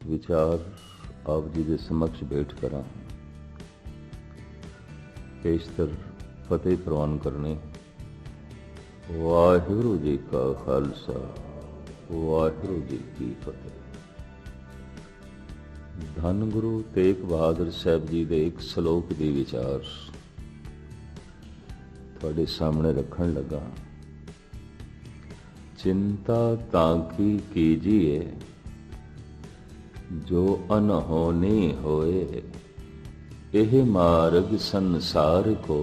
विचार आप जी के समक्ष भेंट करा। पेशतर फतेह प्रवान करने। वाहिगुरु जी का खालसा, वाहिगुरु जी की फतेह। धन गुरु तेग बहादुर साहब जी के एक सलोक के विचार थोड़े सामने रखन लगा। चिंता ताकी कीजिए जो अनहोनी होए, यह मार्ग संसार को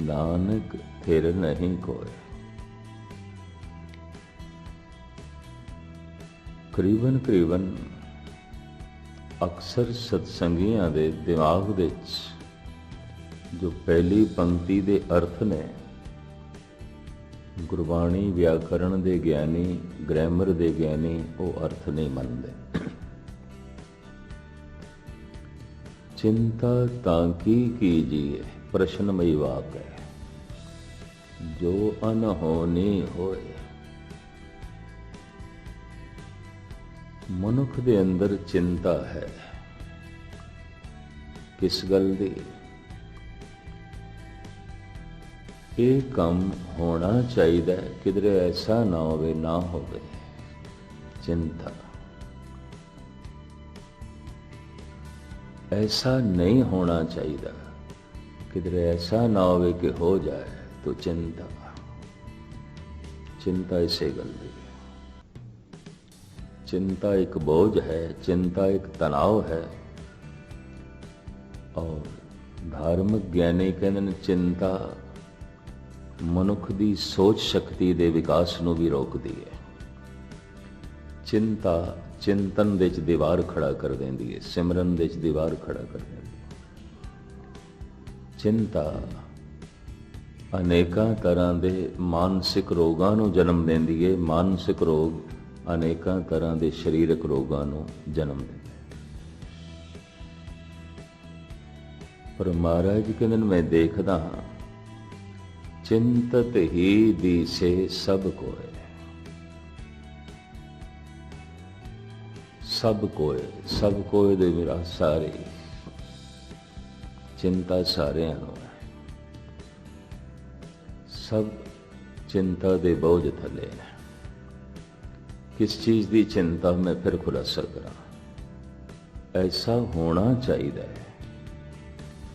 नानक थिर नहीं कोय। करीबन अक्सर सत्संगियां दे दिमाग दे जो पहली पंक्ति दे अर्थ ने, गुरबाणी व्याकरण दे ज्ञानी, ग्रैमर दे ज्ञानी वो अर्थ नहीं मनते। चिंता ताकी कीजिए, प्रश्नमयी वाक है। जो अनहोनी होए, मनुख दे अंदर चिंता है। किस गल दी? ये काम होना चाहिए, किधरे ऐसा ना होवे ना होवे। चिंता ऐसा नहीं होना चाहिए, किधरे ऐसा ना होवे कि हो जाए तो चिंता। चिंता इसे गल दी है। चिंता एक बोझ है, चिंता एक तनाव है। और धार्मिक ज्ञानी कहते चिंता मनुख की सोच शक्ति के विकास नूं भी रोकती है। चिंता चिंतन दे च दीवार खड़ा कर देंदी है, सिमरन दे च दीवार खड़ा कर देंदी है। चिंता अनेकां तरह के मानसिक रोगां नूं जन्म देंदी है। मानसिक रोग अनेकां तरह के शरीरक रोगां नूं जन्म देंदे। पर महाराज कहंदे मैं देखदा हाँ, चिंतत ही दिसे सब कोय। सब कोय दे मेरा सारे चिंता सारे है। सब चिंता दे बोझ थले है। किस चीज की चिंता मैं फिर खुलासा करा। ऐसा होना चाहिए,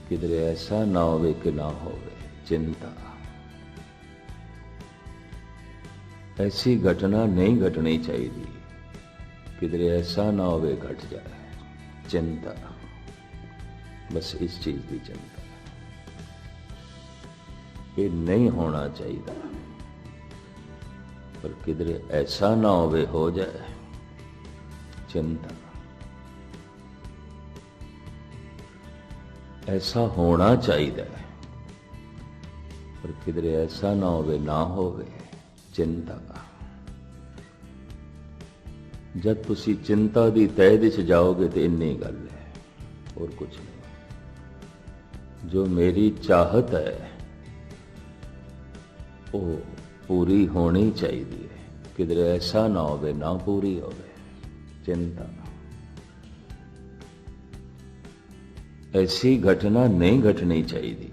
किधरे ऐसा ना होवे कि ना होवे। चिंता ऐसी घटना नहीं घटनी चाहिए, किधरे ऐसा ना होवे घट जाए। चिंता बस इस चीज की चिंता, ये नहीं होना चाहिए, पर किधरे ऐसा ना होवे हो जाए। चिंता ऐसा होना चाहिए, पर किधरे ऐसा ना होवे ना होवे। चिंता जब तुसी चिंता की तह दिश जाओगे तो इन्नी गल है, और कुछ नहीं। जो मेरी चाहत है वो पूरी होनी चाहिए, किधरे ऐसा ना होवे ना पूरी होवे। चिंता ऐसी घटना नहीं घटनी चाहिए,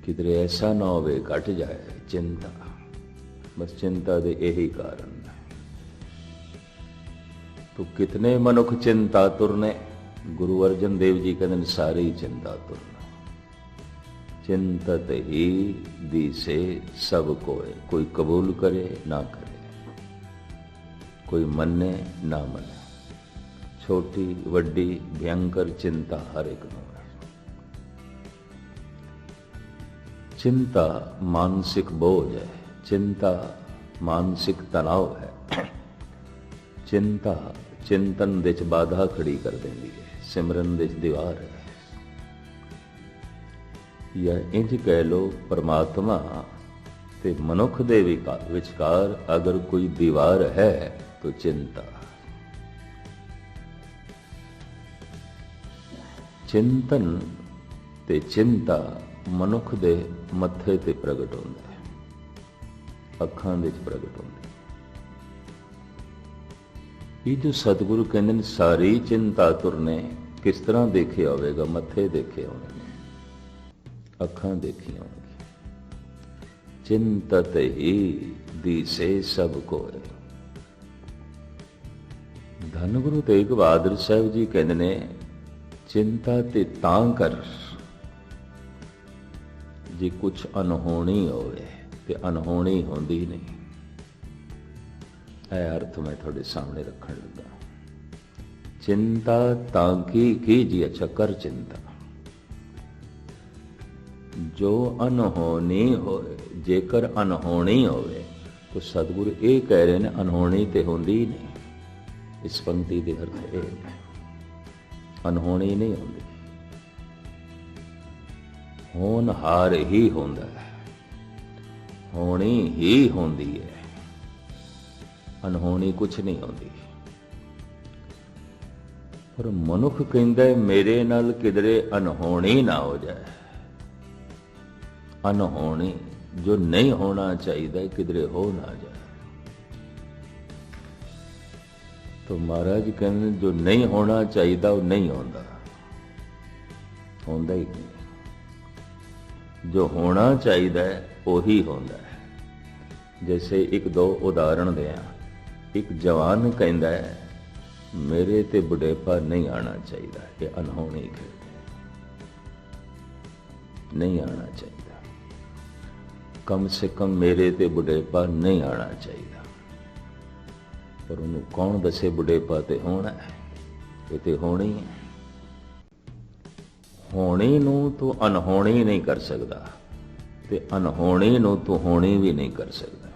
किधरे ऐसा ना होवे घट जाए। चिंता बस चिंता दे यही कारण है। तो कितने मनुख चिंता तुरने। गुरु अर्जन देव जी कहते सारी चिंता तुरना। चिंतत ही दिसे सब कोय। कोई कबूल करे ना करे, कोई मने ना मने। छोटी वड्डी भयंकर चिंता हर एक नूं है। चिंता मानसिक बोझ है। चिंता मानसिक तनाव है। चिंता चिंतन दे च बाधा खड़ी कर देंदी है, सिमरन दे च दीवार है। या इंज कह लो, परमात्मा ते मनुख दे विचकार अगर कोई दीवार है तो चिंता। चिंतन ते चिंता मनुख दे मत्थे ते प्रगट होंदा है, अखां दे प्रगट होंदा है। ਇਹ ਜੋ ਸਤਿਗੁਰੂ ਕਹਿੰਦੇ ਨੇ ਸਾਰੀ ਚਿੰਤਾ ਤੁਰਨੇ, ਕਿਸ ਤਰ੍ਹਾਂ ਦੇਖਿਆ ਹੋਵੇਗਾ? ਮੱਥੇ ਦੇਖੇ ਹੋਣਗੇ, ਅੱਖਾਂ ਦੇਖੀਆਂ ਹੋਣਗੀਆਂ। ਚਿੰਤਤ ਹੀ ਦੀਸੇ ਸਭ ਕੋਇ। ਧੰਨ ਗੁਰੂ ਤੇਗ ਬਹਾਦਰ ਸਾਹਿਬ ਜੀ ਕਹਿੰਦੇ ਨੇ ਚਿੰਤਾ ਤੇ ਤਾਂ ਕਰ ਜੇ ਕੁਛ ਅਨਹੋਣੀ ਹੋਵੇ, ਤੇ ਅਨਹੋਣੀ ਹੁੰਦੀ ਨਹੀਂ। ਇਹ ਅਰਥ ਮੈਂ ਤੁਹਾਡੇ ਸਾਹਮਣੇ ਰੱਖਣ ਲੱਗਾ। ਚਿੰਤਾ ਤਾਂ ਕੀ ਜੀ? ਅੱਛਾ, ਕਰ ਚਿੰਤਾ ਜੋ ਅਨਹੋਣੀ ਹੋਏ। ਜੇਕਰ ਅਨਹੋਣੀ ਹੋਵੇ ਤਾਂ ਸਤਿਗੁਰੂ ਇਹ ਕਹਿ ਰਹੇ ਨੇ ਅਨਹੋਣੀ ਤੇ ਹੁੰਦੀ ਨਹੀਂ। ਇਸ ਪੰਕਤੀ ਦੇ ਅਰਥ ਇਹ ਨੇ, ਅਨਹੋਣੀ ਨਹੀਂ ਹੁੰਦੀ, ਹੋਣਹਾਰ ਹੀ ਹੁੰਦਾ ਹੈ, ਹੋਣੀ ਹੀ ਹੁੰਦੀ ਹੈ, ਅਨਹੋਣੀ ਕੁਛ ਨਹੀਂ ਹੁੰਦੀ। ਪਰ ਮਨੁੱਖ ਕਹਿੰਦਾ ਮੇਰੇ ਨਾਲ ਕਿਧਰੇ ਅਨਹੋਣੀ ਨਾ ਹੋ ਜਾਏ। ਅਨਹੋਣੀ ਜੋ ਨਹੀਂ ਹੋਣਾ ਚਾਹੀਦਾ ਕਿਧਰੇ ਹੋ ਨਾ ਜਾਏ। तो महाराज कहने जो नहीं होना चाहिए वो नहीं होता, होता ही नहीं। जो होना चाहिए वही होता है। जैसे एक दो उदाहरण दें। एक जवान कहता है मेरे ते बुढ़ेपा नहीं आना चाहिए, ये अनहोनी कहते नहीं आना चाहिए। कम से कम मेरे ते बुढ़ेपा नहीं आना चाहिए। पर उन्होंने कौन दसे बुढ़ेपा ते होना है? ये तो होनी है। होनी नूं तो अनहोनी नहीं कर सकता, ते अनहोनी नूं तो होनी भी नहीं कर सकता।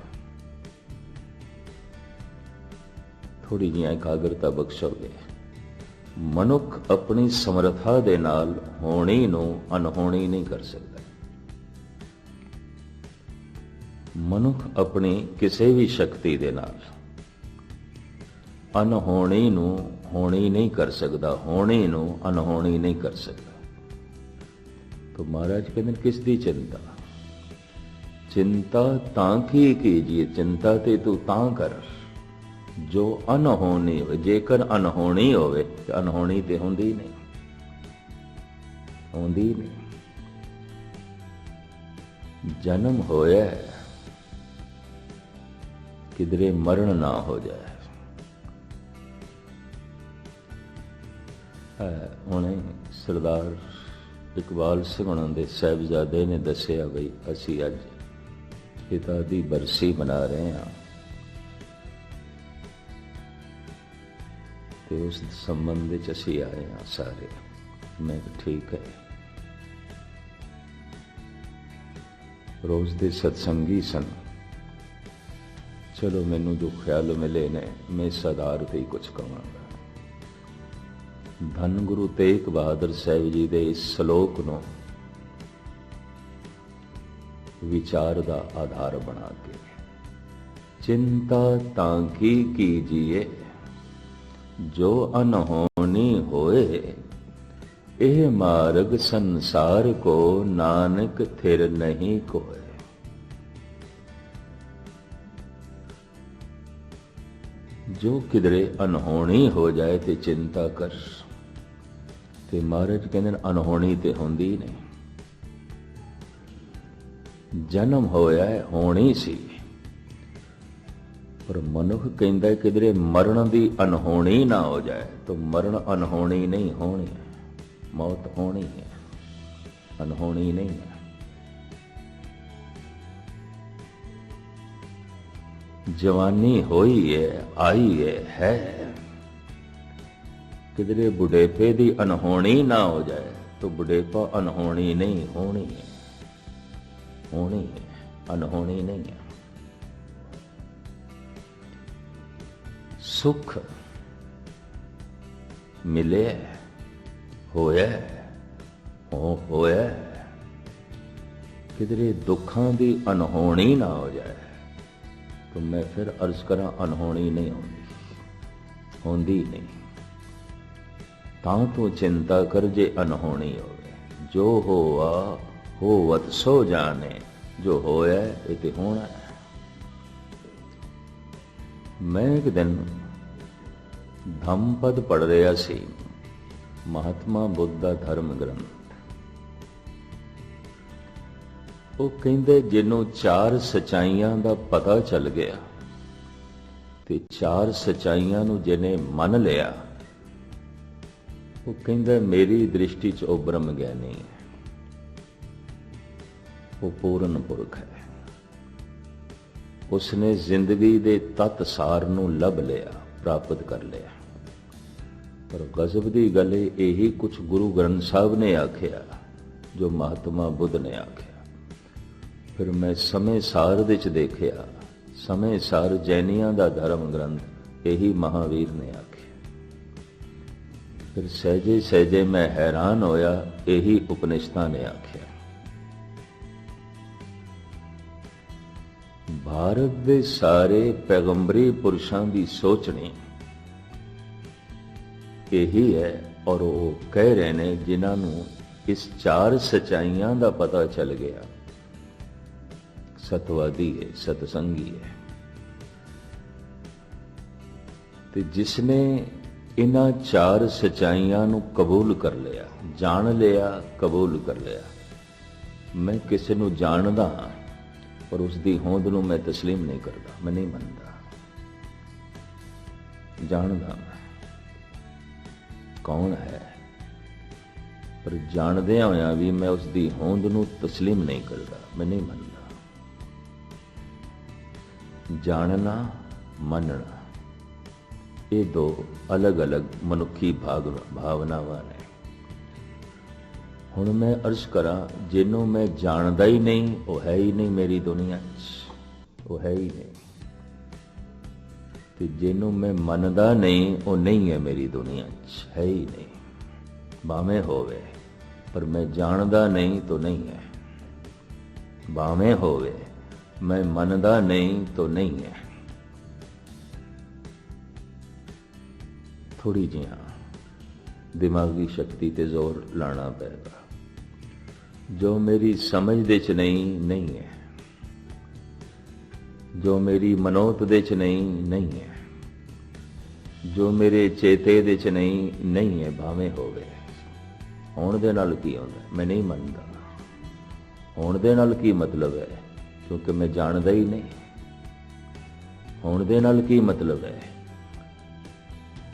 थोड़ी जी एकाग्रता बख्शोगे। मनुख अपनी समर्था दे नाल होनी नूं अनहोनी नहीं कर सकता। मनुख अपनी किसी भी शक्ति दे नाल अनहोनी नूं होनी नहीं कर सकता, होनी नूं अनहोनी नहीं कर सकता। तो महाराज कहते किस दी चिंता? चिंता तां की कीजिए, चिंता ते तू तां कर जो अनहोनी हो। जेकर अनहोनी होवे तो अनहोनी ते होंदी नहीं, होंदी नहीं। जन्म होया किधरे मरण ना हो जाए। हुणे सरदार इकबाल सिंह हुणां दे साहिबजादे ने दसिया बई असी अज पिता दी बरसी मना रहे हैं, ते उस संबंध विच असी आए हैं सारे। मैं ठीक है। रोज दे सत्संगी सन। चलो मैनू जो ख्याल मिले ने मैं इस आधार ते ही कुछ कहांगा। धन गुरु तेग बहादुर साहिब जी दे इस सलोक नूं विचार दा आधार बना के चिंता तां की कीजिए जो अनहोनी होए, एह मार्ग संसार को नानक थिर नहीं कोय। जो किधरे अनहोनी हो जाए ते चिंता कर। ते महाराज कहते अनहोनी ते होंदी नहीं। जन्म होया है होनी सी, पर मनुख कहता किधरे मरण दी अनहोनी ना हो जाए। तो मरण अनहोनी नहीं होनी है, मौत होनी है, अनहोनी नहीं है। जवानी होई है, आई है किधरे बुढ़ेपे दी अनहोनी ना हो जाए। तो बुढ़ेपा अनहोनी नहीं, होनी है, होनी है, अनहोनी नहीं है। सुख मिले होया होया किधरे दुखां दी अनहोनी ना हो जाए। तो मैं फिर अर्ज करा अनहोनी नहीं होंदी, होंदी नहीं। तां तो चिंता कर जे अनहोनी होवे। जो होवा होवत सो जाने, जो होया ये होना है। मैं एक दिन ਧੰਮਪਦ ਪੜ੍ਹ ਰਿਹਾ ਸੀ, ਮਹਾਤਮਾ ਬੁੱਧ ਦਾ ਧਰਮ ਗ੍ਰੰਥ। ਉਹ ਕਹਿੰਦੇ ਜਿਹਨੂੰ 4 ਸਚਾਈਆਂ ਦਾ ਪਤਾ ਚੱਲ ਗਿਆ ਤੇ 4 ਸਚਾਈਆਂ ਨੂੰ ਜਿਹਨੇ ਮੰਨ ਲਿਆ, ਉਹ ਕਹਿੰਦਾ ਮੇਰੀ ਦ੍ਰਿਸ਼ਟੀ 'ਚ ਉਹ ਬ੍ਰਹਮ ਗਿਆਨੀ ਹੈ, ਉਹ ਪੂਰਨ ਪੁਰਖ ਹੈ। ਉਸਨੇ ਜ਼ਿੰਦਗੀ ਦੇ ਤੱਤ ਸਾਰ ਨੂੰ ਲੱਭ ਲਿਆ, ਪ੍ਰਾਪਤ ਕਰ ਲਿਆ। ਪਰ ਗਜ਼ਬ ਦੀ ਗੱਲ ਇਹੀ ਕੁਝ ਗੁਰੂ ਗ੍ਰੰਥ ਸਾਹਿਬ ਨੇ ਆਖਿਆ, ਜੋ ਮਹਾਤਮਾ ਬੁੱਧ ਨੇ ਆਖਿਆ। ਫਿਰ ਮੈਂ ਸਮੇਂ ਸਾਰ ਵਿੱਚ ਦੇਖਿਆ, ਸਮੇਂ ਸਾਰ ਜੈਨੀਆਂ ਦਾ ਧਰਮ ਗ੍ਰੰਥ ਇਹੀ ਮਹਾਵੀਰ ਨੇ ਆਖਿਆ। ਫਿਰ ਸਹਿਜੇ ਸਹਿਜੇ ਮੈਂ ਹੈਰਾਨ ਹੋਇਆ, ਇਹੀ ਉਪਨਿਸ਼ਦਾਂ ਨੇ ਆਖਿਆ। ਭਾਰਤ ਦੇ ਸਾਰੇ ਪੈਗੰਬਰੀ ਪੁਰਸ਼ਾਂ ਦੀ ਸੋਚਣੀ ਇਹੀ ਹੈ, ਔਰ ਉਹ ਕਹਿ ਰਹੇ ਨੇ ਜਿਨ੍ਹਾਂ ਨੂੰ ਇਸ 4 ਸਚਾਈਆਂ ਦਾ ਪਤਾ ਚੱਲ ਗਿਆ, ਸਤਵਾਦੀ ਹੈ, ਸਤਸੰਗੀ ਹੈ। ਤੇ ਜਿਸਨੇ ਇਹਨਾਂ 4 ਸਚਾਈਆਂ ਨੂੰ ਕਬੂਲ ਕਰ ਲਿਆ, ਜਾਣ ਲਿਆ, ਕਬੂਲ ਕਰ ਲਿਆ। ਮੈਂ ਕਿਸੇ ਨੂੰ ਜਾਣਦਾ ਹਾਂ, ਪਰ ਉਸ ਦੀ ਹੋਂਦ ਨੂੰ ਮੈਂ ਤਸਲੀਮ ਨਹੀਂ ਕਰਦਾ, ਮੈਂ ਨਹੀਂ ਮੰਨਦਾ। ਜਾਣਦਾ ਮੈਂ ਕੌਣ ਹੈ, ਪਰ ਜਾਣਦਿਆਂ ਹੋਇਆਂ ਵੀ ਮੈਂ ਉਸ ਦੀ ਹੋਂਦ ਨੂੰ ਤਸਲੀਮ ਨਹੀਂ ਕਰਦਾ, ਮੈਂ ਨਹੀਂ ਮੰਨਦਾ। ਜਾਣਨਾ, ਮੰਨਣਾ, ਇਹ 2 ਅਲੱਗ-ਅਲੱਗ ਮਨੁੱਖੀ ਭਾਵਨਾਵਾਂ ਨੇ। ਹੁਣ ਮੈਂ ਅਰਜ਼ ਕਰਾਂ, ਜਿਹਨੂੰ ਮੈਂ ਜਾਣਦਾ ਹੀ ਨਹੀਂ, ਉਹ ਹੈ ਹੀ ਨਹੀਂ ਮੇਰੀ ਦੁਨੀਆ 'ਚ, ਉਹ ਹੈ ਹੀ ਨਹੀਂ। ਤੇ ਜਿਹਨੂੰ ਮੈਂ ਮੰਨਦਾ ਨਹੀਂ, ਉਹ ਨਹੀਂ ਹੈ ਮੇਰੀ ਦੁਨੀਆ 'ਚ, ਹੈ ਹੀ ਨਹੀਂ। ਭਾਵੇਂ ਹੋਵੇ, ਪਰ ਮੈਂ ਜਾਣਦਾ ਨਹੀਂ ਤਾਂ ਨਹੀਂ ਹੈ। ਭਾਵੇਂ ਹੋਵੇ, ਮੈਂ ਮੰਨਦਾ ਨਹੀਂ ਤਾਂ ਨਹੀਂ ਹੈ। ਥੋੜੀ ਜਿਹਾ ਦਿਮਾਗੀ ਸ਼ਕਤੀ ਤੇ ਜ਼ੋਰ ਲਾਣਾ ਪਏਗਾ। ਜੋ ਮੇਰੀ ਸਮਝ ਦੇ 'ਚ ਨਹੀਂ, ਨਹੀਂ ਹੈ। ਜੋ ਮੇਰੀ ਮਨੋਤ ਦੇ 'ਚ ਨਹੀਂ, ਨਹੀਂ ਹੈ। ਜੋ ਮੇਰੇ ਚੇਤੇ ਦੇ 'ਚ ਨਹੀਂ, ਨਹੀਂ ਹੈ। ਭਾਵੇਂ ਹੋਵੇ। ਹੋਣ ਦੇ ਨਾਲ ਕੀ ਹੁੰਦਾ, ਮੈਂ ਨਹੀਂ ਮੰਨਦਾ। ਹੋਣ ਦੇ ਨਾਲ ਕੀ ਮਤਲਬ ਹੈ, ਕਿਉਂਕਿ ਮੈਂ ਜਾਣਦਾ ਹੀ ਨਹੀਂ। ਹੋਣ ਦੇ ਨਾਲ ਕੀ ਮਤਲਬ ਹੈ,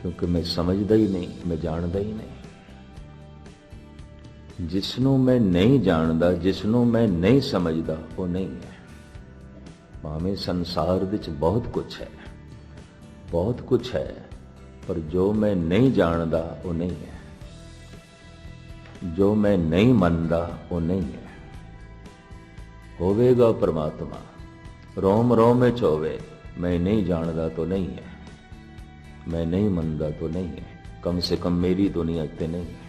ਕਿਉਂਕਿ ਮੈਂ ਸਮਝਦਾ ਹੀ ਨਹੀਂ, ਮੈਂ ਜਾਣਦਾ ਹੀ ਨਹੀਂ। ਜਿਸ ਨੂੰ ਮੈਂ ਨਹੀਂ ਜਾਣਦਾ, ਜਿਸ ਨੂੰ ਮੈਂ ਨਹੀਂ ਸਮਝਦਾ, ਉਹ ਨਹੀਂ ਹੈ। ਭਾਵੇਂ ਸੰਸਾਰ ਵਿੱਚ ਬਹੁਤ ਕੁਛ ਹੈ, ਬਹੁਤ ਕੁਛ ਹੈ, ਪਰ ਜੋ ਮੈਂ ਨਹੀਂ ਜਾਣਦਾ ਉਹ ਨਹੀਂ ਹੈ। ਜੋ ਮੈਂ ਨਹੀਂ ਮੰਨਦਾ ਉਹ ਨਹੀਂ ਹੈ। ਹੋਵੇਗਾ ਪਰਮਾਤਮਾ, ਰੋਮ ਰੋਮ ਵਿੱਚ ਹੋਵੇ। ਮੈਂ ਨਹੀਂ ਜਾਣਦਾ ਤਾਂ ਨਹੀਂ ਹੈ, मैं नहीं मानता तो नहीं है, कम से कम मेरी दुनिया ते नहीं है।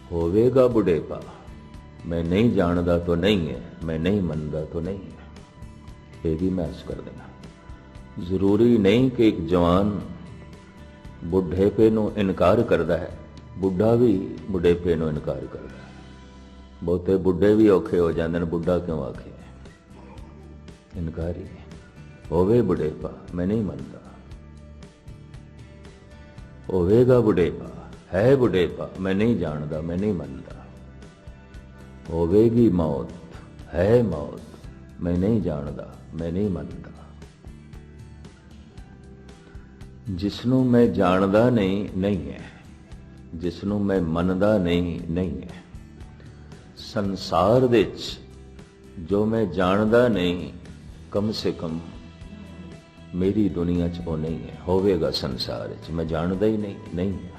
होवेगा बुढ़ेपा, मैं नहीं जानता तो नहीं है, मैं नहीं मानता तो नहीं है। ये भी मैं अर्ज कर देना, जरूरी नहीं कि एक जवान बुढ़ेपे नूं इनकार करता है, बुढ़ा भी बुढ़ेपे नूं इनकार करता है। बहुते बुढ़े भी औखे हो जाते हैं, बुढ़ा क्यों आखे, इनकार ही है। होवे बुढ़ेपा, मैं नहीं मानता। होवेगा बुढ़ेपा, है बुढ़ेपा, मैं नहीं जानता, मैं नहीं मानता। होवेगी मौत, है मौत, मैं नहीं जानता, मैं नहीं मानता। जिसनों मैं जानता नहीं, नहीं है। जिसनों मैं मनदा नहीं, नहीं है। संसार विच जो मैं जानता नहीं, कम से कम मेरी दुनिया च वो नहीं है। होवेगा संसार च, मैं जानता ही नहीं, नहीं है।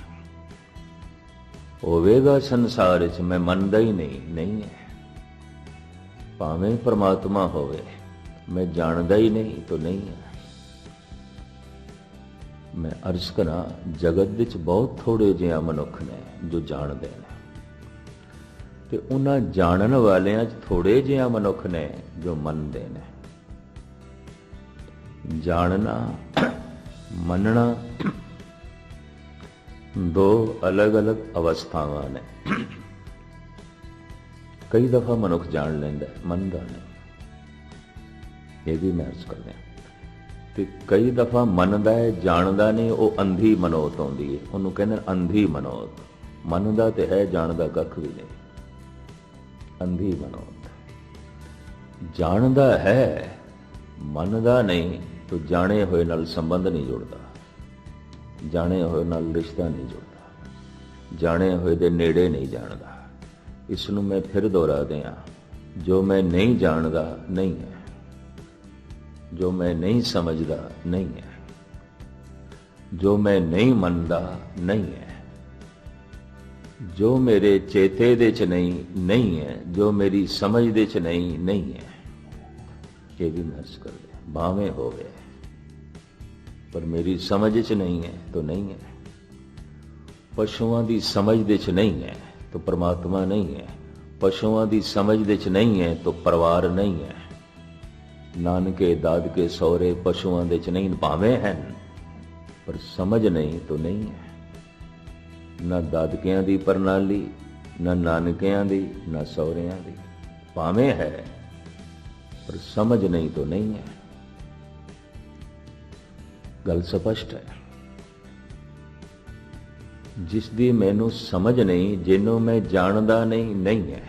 होवेगा संसार च, मैं मनदा ही नहीं, नहीं है। भावें परमात्मा होवे, मैं जानता ही नहीं तो नहीं है। मैं अर्ज करा, जगत विच बहुत थोड़े जिहा मनुख ने जो जानते हैं, ते उन्हां जानन वालियां च थोड़े जिहा मनुख ने जो मनते हैं। जानना, मनना दो अलग अलग अवस्थावां ने। कई दफा मनुख जान लेंदा, मनदा नहीं। ये भी मैं अर्ज कर दें, ਤੇ ਕਈ ਦਫਾ ਮੰਨਦਾ ਹੈ, ਜਾਣਦਾ ਨਹੀਂ, ਉਹ ਅੰਧੀ ਮਨੋਤ ਆਉਂਦੀ ਹੈ, ਉਹਨੂੰ ਕਹਿੰਦੇ ਅੰਧੀ ਮਨੋਤ। ਮੰਨਦਾ ਤੇ ਹੈ, ਜਾਣਦਾ ਕੱਖ ਵੀ ਨਹੀਂ, ਅੰਧੀ ਮਨੋਤ। ਜਾਣਦਾ ਹੈ, ਮੰਨਦਾ ਨਹੀਂ, ਤੋ ਜਾਣੇ ਹੋਏ ਨਾਲ ਸੰਬੰਧ ਨਹੀਂ ਜੁੜਦਾ, ਜਾਣੇ ਹੋਏ ਨਾਲ ਰਿਸ਼ਤਾ ਨਹੀਂ ਜੁੜਦਾ, ਜਾਣੇ ਹੋਏ ਦੇ ਨੇੜੇ ਨਹੀਂ ਜਾਣਦਾ। ਇਸ ਨੂੰ ਮੈਂ ਫਿਰ ਦੁਹਰਾ ਦਿਆਂ, ਜੋ ਮੈਂ ਨਹੀਂ ਜਾਣਦਾ ਨਹੀਂ ਹੈ, ਜੋ ਮੈਂ ਨਹੀਂ ਸਮਝਦਾ ਨਹੀਂ ਹੈ, ਜੋ ਮੈਂ ਨਹੀਂ ਮੰਨਦਾ ਨਹੀਂ ਹੈ, ਜੋ ਮੇਰੇ ਚੇਤੇ ਦੇ ਚ ਨਹੀਂ ਹੈ, ਜੋ ਮੇਰੀ ਸਮਝ ਦੇ ਚ ਨਹੀਂ ਹੈ। ਇਹ ਵੀ ਮਹਿਸ ਕਰ ਲਿਆ, ਭਾਵੇਂ ਹੋਵੇ ਪਰ ਮੇਰੀ ਸਮਝ ਚ ਨਹੀਂ ਹੈ ਤਾਂ ਨਹੀਂ ਹੈ। ਪਸ਼ੂਆਂ ਦੀ ਸਮਝ ਦੇ ਚ ਨਹੀਂ ਹੈ ਤਾਂ ਪਰਮਾਤਮਾ ਨਹੀਂ ਹੈ, ਪਸ਼ੂਆਂ ਦੀ ਸਮਝ ਦੇ ਚ ਨਹੀਂ ਹੈ ਤਾਂ ਪਰਿਵਾਰ ਨਹੀਂ ਹੈ। ਨਾਨਕੇ ਦਾਦਕੇ ਸਹੁਰੇ ਪਸ਼ੂਆਂ ਦੇ ਚ ਨਹੀਂ, ਭਾਵੇਂ ਹਨ ਪਰ ਸਮਝ ਨਹੀਂ ਤਾਂ ਨਹੀਂ ਹੈ। ਨਾ ਦਾਦਕਿਆਂ ਦੀ ਪ੍ਰਣਾਲੀ, ਨਾ ਨਾਨਕਿਆਂ ਦੀ, ਨਾ ਸਹੁਰਿਆਂ ਦੀ, ਭਾਵੇਂ ਹੈ ਪਰ ਸਮਝ ਨਹੀਂ ਤਾਂ ਨਹੀਂ ਹੈ। ਗੱਲ ਸਪਸ਼ਟ ਹੈ। ਜਿਸ ਦੀ ਮੈਨੂੰ ਸਮਝ ਨਹੀਂ, ਜਿਹਨੂੰ ਮੈਂ ਜਾਣਦਾ ਨਹੀਂ ਹੈ,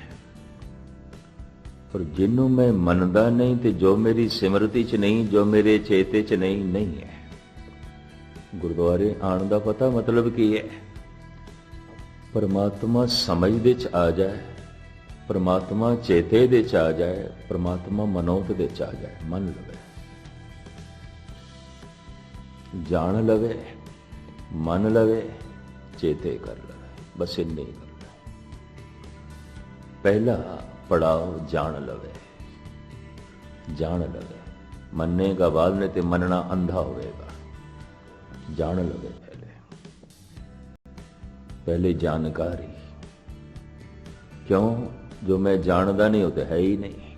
ਪਰ ਜਿਹਨੂੰ ਮੈਂ ਮੰਨਦਾ ਨਹੀਂ ਤੇ ਜੋ ਮੇਰੀ ਸਿਮਰਤੀ ਚ ਨਹੀਂ, ਜੋ ਮੇਰੇ ਚੇਤੇ ਚ ਨਹੀਂ ਹੈ। ਗੁਰਦੁਆਰੇ ਆਉਣ ਦਾ ਪਤਾ ਮਤਲਬ ਕੀ ਹੈ? ਪਰਮਾਤਮਾ ਸਮਝ ਦੇ ਚ ਆ ਜਾਏ, ਪਰਮਾਤਮਾ ਚੇਤੇ ਦੇ ਚ ਆ ਜਾਏ, ਪਰਮਾਤਮਾ ਮਨੋਤ ਦੇ ਚ ਆ ਜਾਏ, ਮੰਨ ਲਵੇ, ਜਾਣ ਲਵੇ, ਮੰਨ ਲਵੇ, ਚੇਤੇ ਕਰ ਲਵੇ, ਬਸ ਇੰਨੇ ਹੀ ਕਰਦਾ। ਪਹਿਲਾ ਪੜਾਓ ਜਾਣ ਲਵੇ, ਜਾਣ ਲਵੇ। ਮੰਨੇਗਾ ਬਾਅਦ ਨੇ ਤੇ ਮੰਨਣਾ ਅੰਧਾ ਹੋਵੇਗਾ। ਜਾਣ ਲਵੇ ਪਹਿਲੇ ਜਾਣਕਾਰੀ। ਕਿਉਂ? ਜੋ ਮੈਂ ਜਾਣਦਾ ਨਹੀਂ ਉਹ ਤੇ ਹੈ ਹੀ ਨਹੀਂ।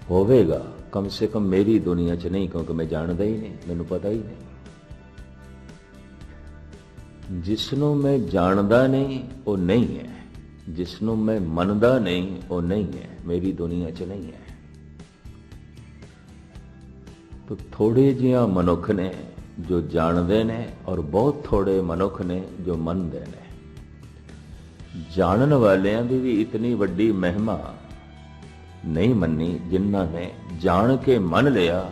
ਹੋਵੇਗਾ ਕਮ ਸੇ ਕਮ ਮੇਰੀ ਦੁਨੀਆ 'ਚ ਨਹੀਂ, ਕਿਉਂਕਿ ਮੈਂ ਜਾਣਦਾ ਹੀ ਨਹੀਂ, ਮੈਨੂੰ ਪਤਾ ਹੀ ਨਹੀਂ। ਜਿਸ ਨੂੰ ਮੈਂ ਜਾਣਦਾ ਨਹੀਂ ਉਹ ਨਹੀਂ ਹੈ, ਜਿਸ ਨੂੰ ਮੈਂ ਮੰਨਦਾ ਨਹੀਂ ਉਹ ਨਹੀਂ ਹੈ, ਮੇਰੀ ਦੁਨੀਆ 'ਚ ਨਹੀਂ ਹੈ। ਤਾਂ ਥੋੜੇ ਜਿਹਾ ਮਨੁੱਖ ਨੇ ਜੋ ਜਾਣਦੇ ਨੇ, ਔਰ ਬਹੁਤ ਥੋੜੇ ਮਨੁੱਖ ਨੇ ਜੋ ਮੰਨਦੇ ਨੇ। ਜਾਣਨ ਵਾਲਿਆਂ ਦੀ ਵੀ ਇਤਨੀ ਵੱਡੀ ਮਹਿਮਾ ਨਹੀਂ ਮੰਨੀ, ਜਿਨ੍ਹਾਂ ਨੇ ਜਾਣ ਕੇ ਮੰਨ ਲਿਆ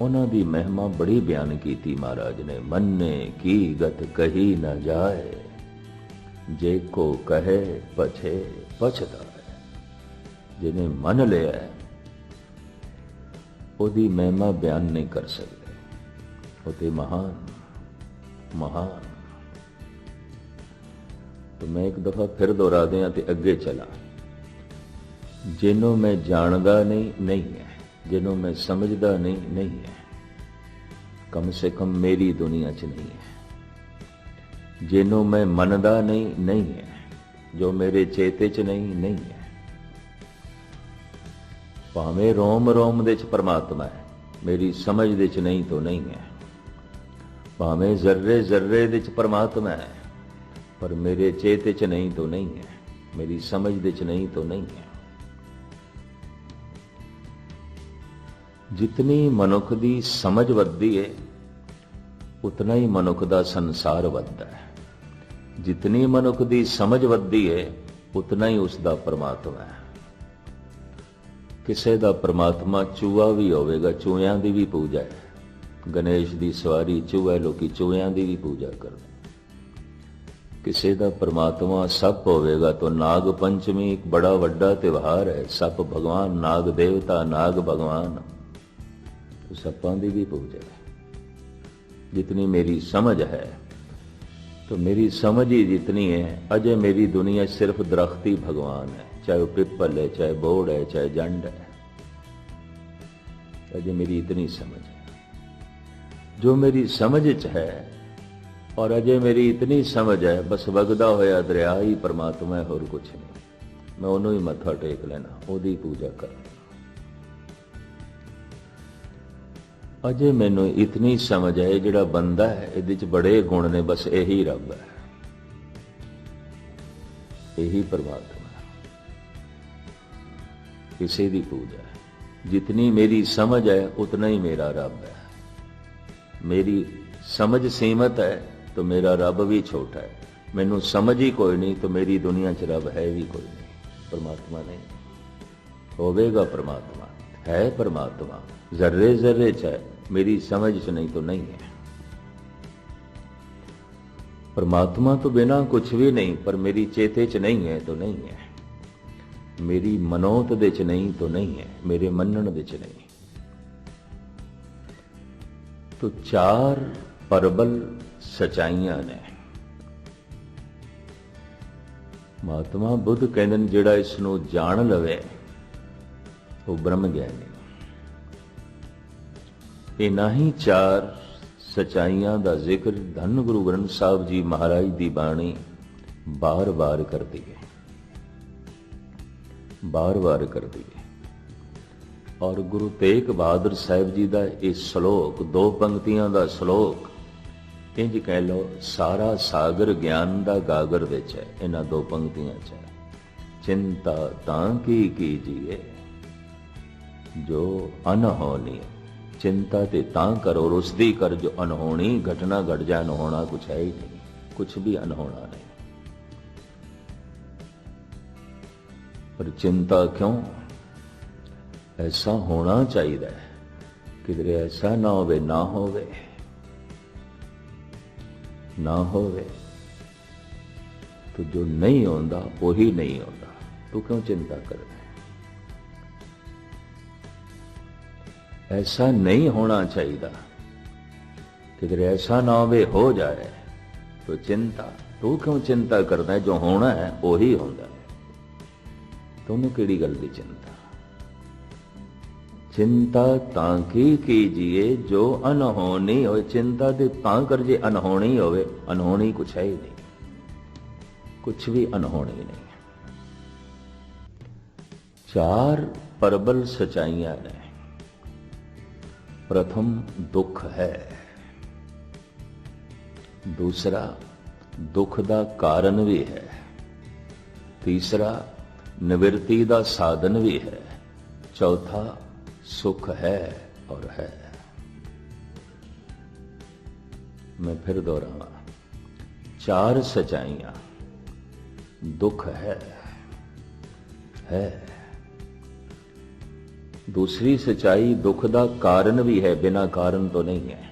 ਉਹਨਾਂ ਦੀ ਮਹਿਮਾ ਬੜੀ ਬਿਆਨ ਕੀਤੀ ਮਹਾਰਾਜ ਨੇ। ਮੰਨੇ ਕੀ ਗਤ ਕਹੀ ਨਾ ਜਾਏ, ਜੇ ਕੋ ਕਹੇ ਪਛੇ ਪਛਤਾਏ। ਜਿਹਨੇ ਮੰਨ ਲਿਆ ਉਹਦੀ ਮਹਿਮਾ ਬਿਆਨ ਨਹੀਂ ਕਰ ਸਕਦੇ। ਉਹ ਤੇ ਮਹਾਨ ਮਹਾਨ। तो मैं एक दफा फिर दोहरा दें ते अगे चला। जिन्हों मैं जानदा नहीं है, जिन्हों मैं समझदा नहीं है, कम से कम मेरी दुनिया च नहीं है। जिन्हों मैं मनदा नहीं है, जो मेरे चेते च नहीं है। भावें रोम रोम दे च परमात्मा है, मेरी समझ दे च नहीं तो नहीं है। भावें जर्रे जर्रे दे च परमात्मा है, पर मेरे चेते च नहीं तो नहीं है, मेरी समझ दे च नहीं तो नहीं है। जितनी मनुख दी समझ वधदी है उतना ही मनुख दा संसार वधदा है। जितनी मनुख दी समझ वधदी है उतना ही उसका परमात्मा है। किसे दा परमात्मा चूहा भी होवेगा, चूहियां दी भी पूजा है। गणेश दी सवारी चूहा, लोकी चूहियां दी भी पूजा करते। किसी का परमात्मा सप होवेगा तो नाग पंचमी एक बड़ा वड्डा त्योहार है। सप भगवान, नाग देवता, नाग भगवान, तो सपां दी भी पूजा है। जितनी मेरी समझ है, तो मेरी समझ ही जितनी है, अजय मेरी दुनिया सिर्फ दरख्ती भगवान है, चाहे वो पिपल है, चाहे बोड़ है, चाहे जंड है। अजय मेरी इतनी समझ है। जो मेरी समझ च है, और अजय मेरी इतनी समझ है, बस वगदा होया दरिया ही परमात्मा है, होर कुछ नहीं। मैं उन्होंने ही मत्था टेक लेना, ओदी पूजा कर। अजय मैनू इतनी समझ है, जिहड़ा बंदा है इहदे च बड़े गुण ने, बस यही रब है, यही परमात्मा है। किसी दी पूजा है, जितनी मेरी समझ है उतना ही मेरा रब है। मेरी समझ सीमित है तो मेरा रब भी छोटा है। मैनू समझ ही कोई नहीं तो मेरी दुनिया च रब है भी कोई नहीं। परमात्मा नहीं होवेगा, परमात्मा है। परमात्मा जर्रे जर्रे च है, मेरी समझ च नहीं तो नहीं है। परमात्मा तो बिना कुछ भी नहीं, पर मेरी चेते च नहीं है तो नहीं है। मेरी मनोत दे च नहीं तो नहीं है, मेरे मनन दे च नहीं। तो चार परबल सचाइयां ने। महात्मा बुद्ध कहते हैं जिहड़ा इसनूं जान लवे वो ब्रह्म ज्ञानी। इन्हां ही चार सचाइयां दा जिक्र धन गुरु ग्रंथ साहब जी महाराज दी बाणी बार बार करती है, बार बार करती है। और गुरु तेग बहादुर साहिब जी का यह श्लोक, दो पंक्तियां का श्लोक, इंज कह लो सारा सागर ज्ञान का गागर विच है। इन्हां दो पंक्तियां च है, चिंता तां की कीजिए जो अनहोनी। चिंता ते तां करो रुसदी कर जो अनहोनी। घटना घट जाए, अनहोना कुछ है ही नहीं, कुछ भी अनहोना नहीं। पर चिंता क्यों? ऐसा होना चाहिए, किधरे ऐसा ना होवे ना होवे ना होवे। तो जो नहीं होता वही नहीं होता, तू क्यों चिंता कर रहा है? ऐसा नहीं होना चाहिए, किधरे ऐसा ना होवे हो जाए तो चिंता। तू क्यों चिंता करता है? जो होना है वही होता है। तुम केड़ी गल की चिंता? चिंता तांकी कीजिए जो अनहोनी हो। चिंता ते तां कर जे अनहोनी होवे। अनहोनी कुछ है ही नहीं, कुछ भी अनहोनी नहीं। चार परबल सचाइयां ने। प्रथम दुख है, दूसरा दुख दा कारण भी है, तीसरा निवृत्ति दा साधन भी है, चौथा सुख है और है। मैं फिर दोहरावा, चार सच्चाइयां। दुख है, दूसरी सच्चाई दुख दा कारण भी है, बिना कारण तो नहीं है।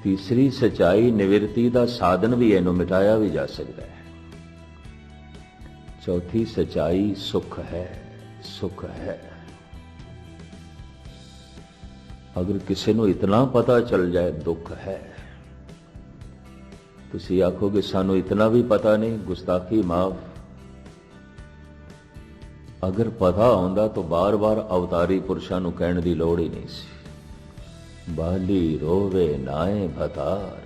तीसरी सच्चाई निवृत्ति दा साधन भी है, इन्हू मिटाया भी जा सकता है। चौथी सच्चाई सुख है, सुख है। अगर किसी को इतना पता चल जाए दुख है, तुसी आखोगे सानू इतना भी पता नहीं, गुस्ताखी माफ। अगर पता होंदा तो बार बार अवतारी पुरुषां नूं कहण दी लोड़ ही नहीं सी। बाली रोवे नाए भतार,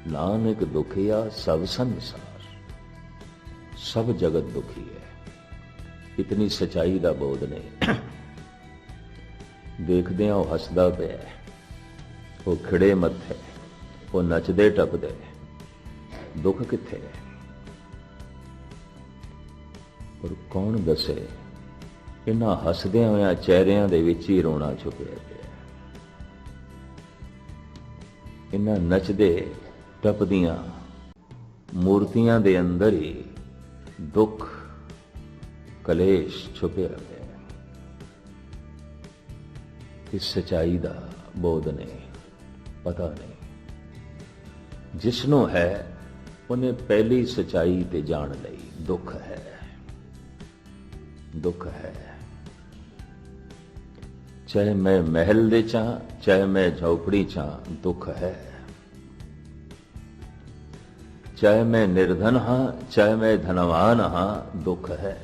नानक दुखिया सब संसार। सब जगत दुखी है, इतनी सच्चाई का बोध नहीं। देखदे वो हसदा पिया, वो खिड़े मत्थे, वो नचदे टपदे, दुख किथे है? और कौन दसे इन्हां हसदियां होइयां चेहरिਆਂ ਦੇ ਵਿੱਚ ही रोना छुपिया पिया। इन्हां नचदे टपदियां मूर्तियां दे अंदर ही दुख कलेश छुपिया पिया। इस सच्चाई का बोध नहीं, पता नहीं। जिसनों है उन्हें पहली सच्चाई ते जान लई, दुख है, दुख है। चाहे मैं महल दे चाह, चाहे मैं झोपड़ी चाह, दुख है। चाहे मैं निर्धन हाँ, चाहे मैं धनवान हाँ, दुख है।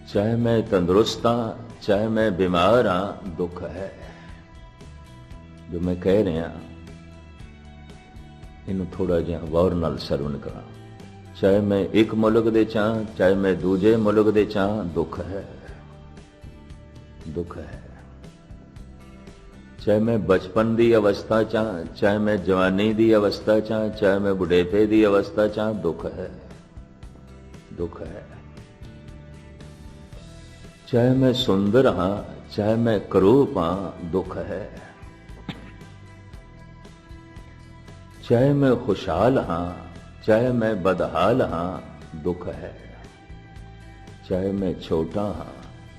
चाहे मैं तंदुरुस्त हाँ, चाहे मैं बीमार हाँ, दुख है। जो मैं कह रहा इनू थोड़ा जिहा गौर नाल सरवण करा। चाहे मैं एक मुल्क दे चाह, चाहे मैं दूजे मुल्क दे चाह, दुख है, दुख है। चाहे मैं बचपन की अवस्था चाह, चाहे मैं जवानी की अवस्था चाह, चाहे मैं बुढ़ेपे की अवस्था चाह, दुख है, दुख है। चाहे मैं सुंदर हाँ, चाहे मैं करूप हाँ, दुख है। चाहे मैं खुशहाल हाँ, चाहे मैं बदहाल हाँ, दुख है। चाहे मैं छोटा हाँ,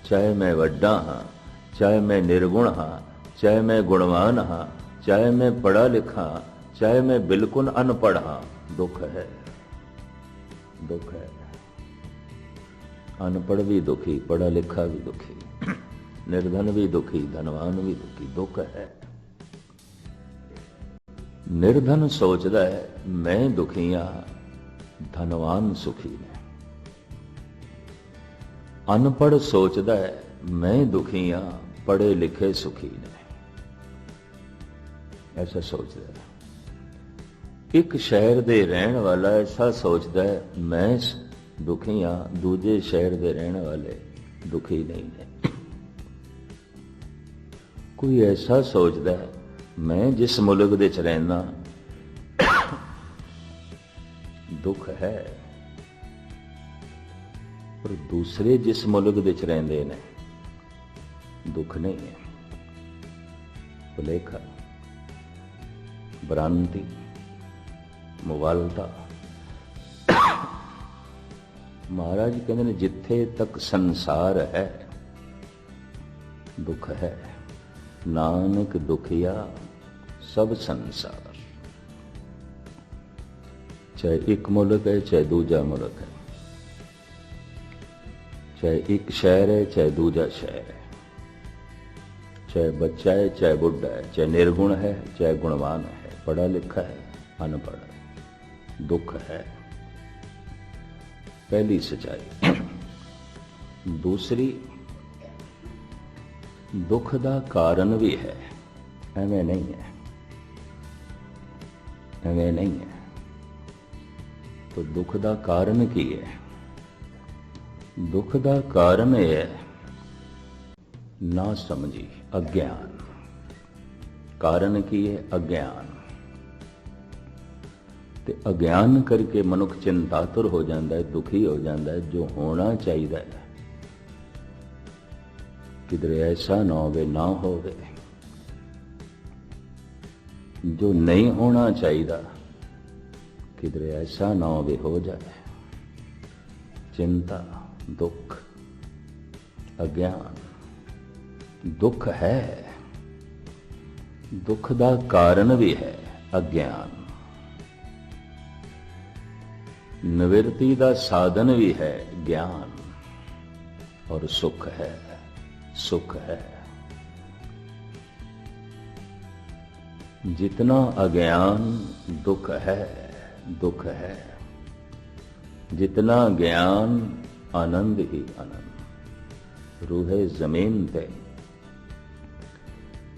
चाहे मैं वड्डा हाँ, चाहे मैं निर्गुण हाँ, चाहे मैं गुणवान हाँ, चाहे मैं पढ़ा लिखा, चाहे मैं बिल्कुल अनपढ़ हाँ, दुख है। दुख है। अनपढ़ भी दुखी, पढ़ा लिखा भी दुखी, निर्धन भी दुखी, धनवान भी दुखी, दुख है। निर्धन सोचता है मैं दुखी हाँ, धनवान सुखी ने। अनपढ़ सोचता है मैं दुखी हाँ, पढ़े लिखे सुखी ने। ऐसा सोचता है। एक शहर दे रहन वाला ऐसा सोचता है मैं दुखी हाँ, दूजे शहर दे रहन वाले दुखी नहीं है। कोई ऐसा सोचता है मैं जिस मुल्क दे च रहना दुख है, पर दूसरे जिस मुल्क दे च रहंदे ने दुख नहीं है। भुलेखा, भ्रांति, मुवालता। महाराज कहते ने जिथे तक संसार है दुख है, नानक दुखिया सब संसार। चाहे एक मुल्क है, चाहे दूजा मुल्क है, चाहे एक शहर है, चाहे दूजा शहर है, चाहे बच्चा है, चाहे बुढ़ा है, चाहे निर्गुण है, चाहे गुणवान है, पढ़ा लिखा है, अनपढ़ है, दुख है। पहली सच्चाई। दूसरी, दुख दा कारण भी है, एवं नहीं है, एवं नहीं है। तो दुख दा कारण की है? दुख दा कारण है ना समझी, अज्ञान। कारण की है? अज्ञान। ते अज्ञान करके मनुख चिंतातुर हो जाता है, दुखी हो जाता है। जो होना चाहिए किधरे ऐसा ना होवे, ना होवे। जो नहीं होना चाहिए किधरे ऐसा ना होवे, हो जाए। चिंता, दुख, अज्ञान। दुख है, दुख दा कारण भी है अज्ञान। निवृत्ति दा साधन भी है ज्ञान। और सुख है, सुख है। जितना अज्ञान दुख है, दुख है। जितना ज्ञान आनंद ही आनंद। रूहे जमीन ते।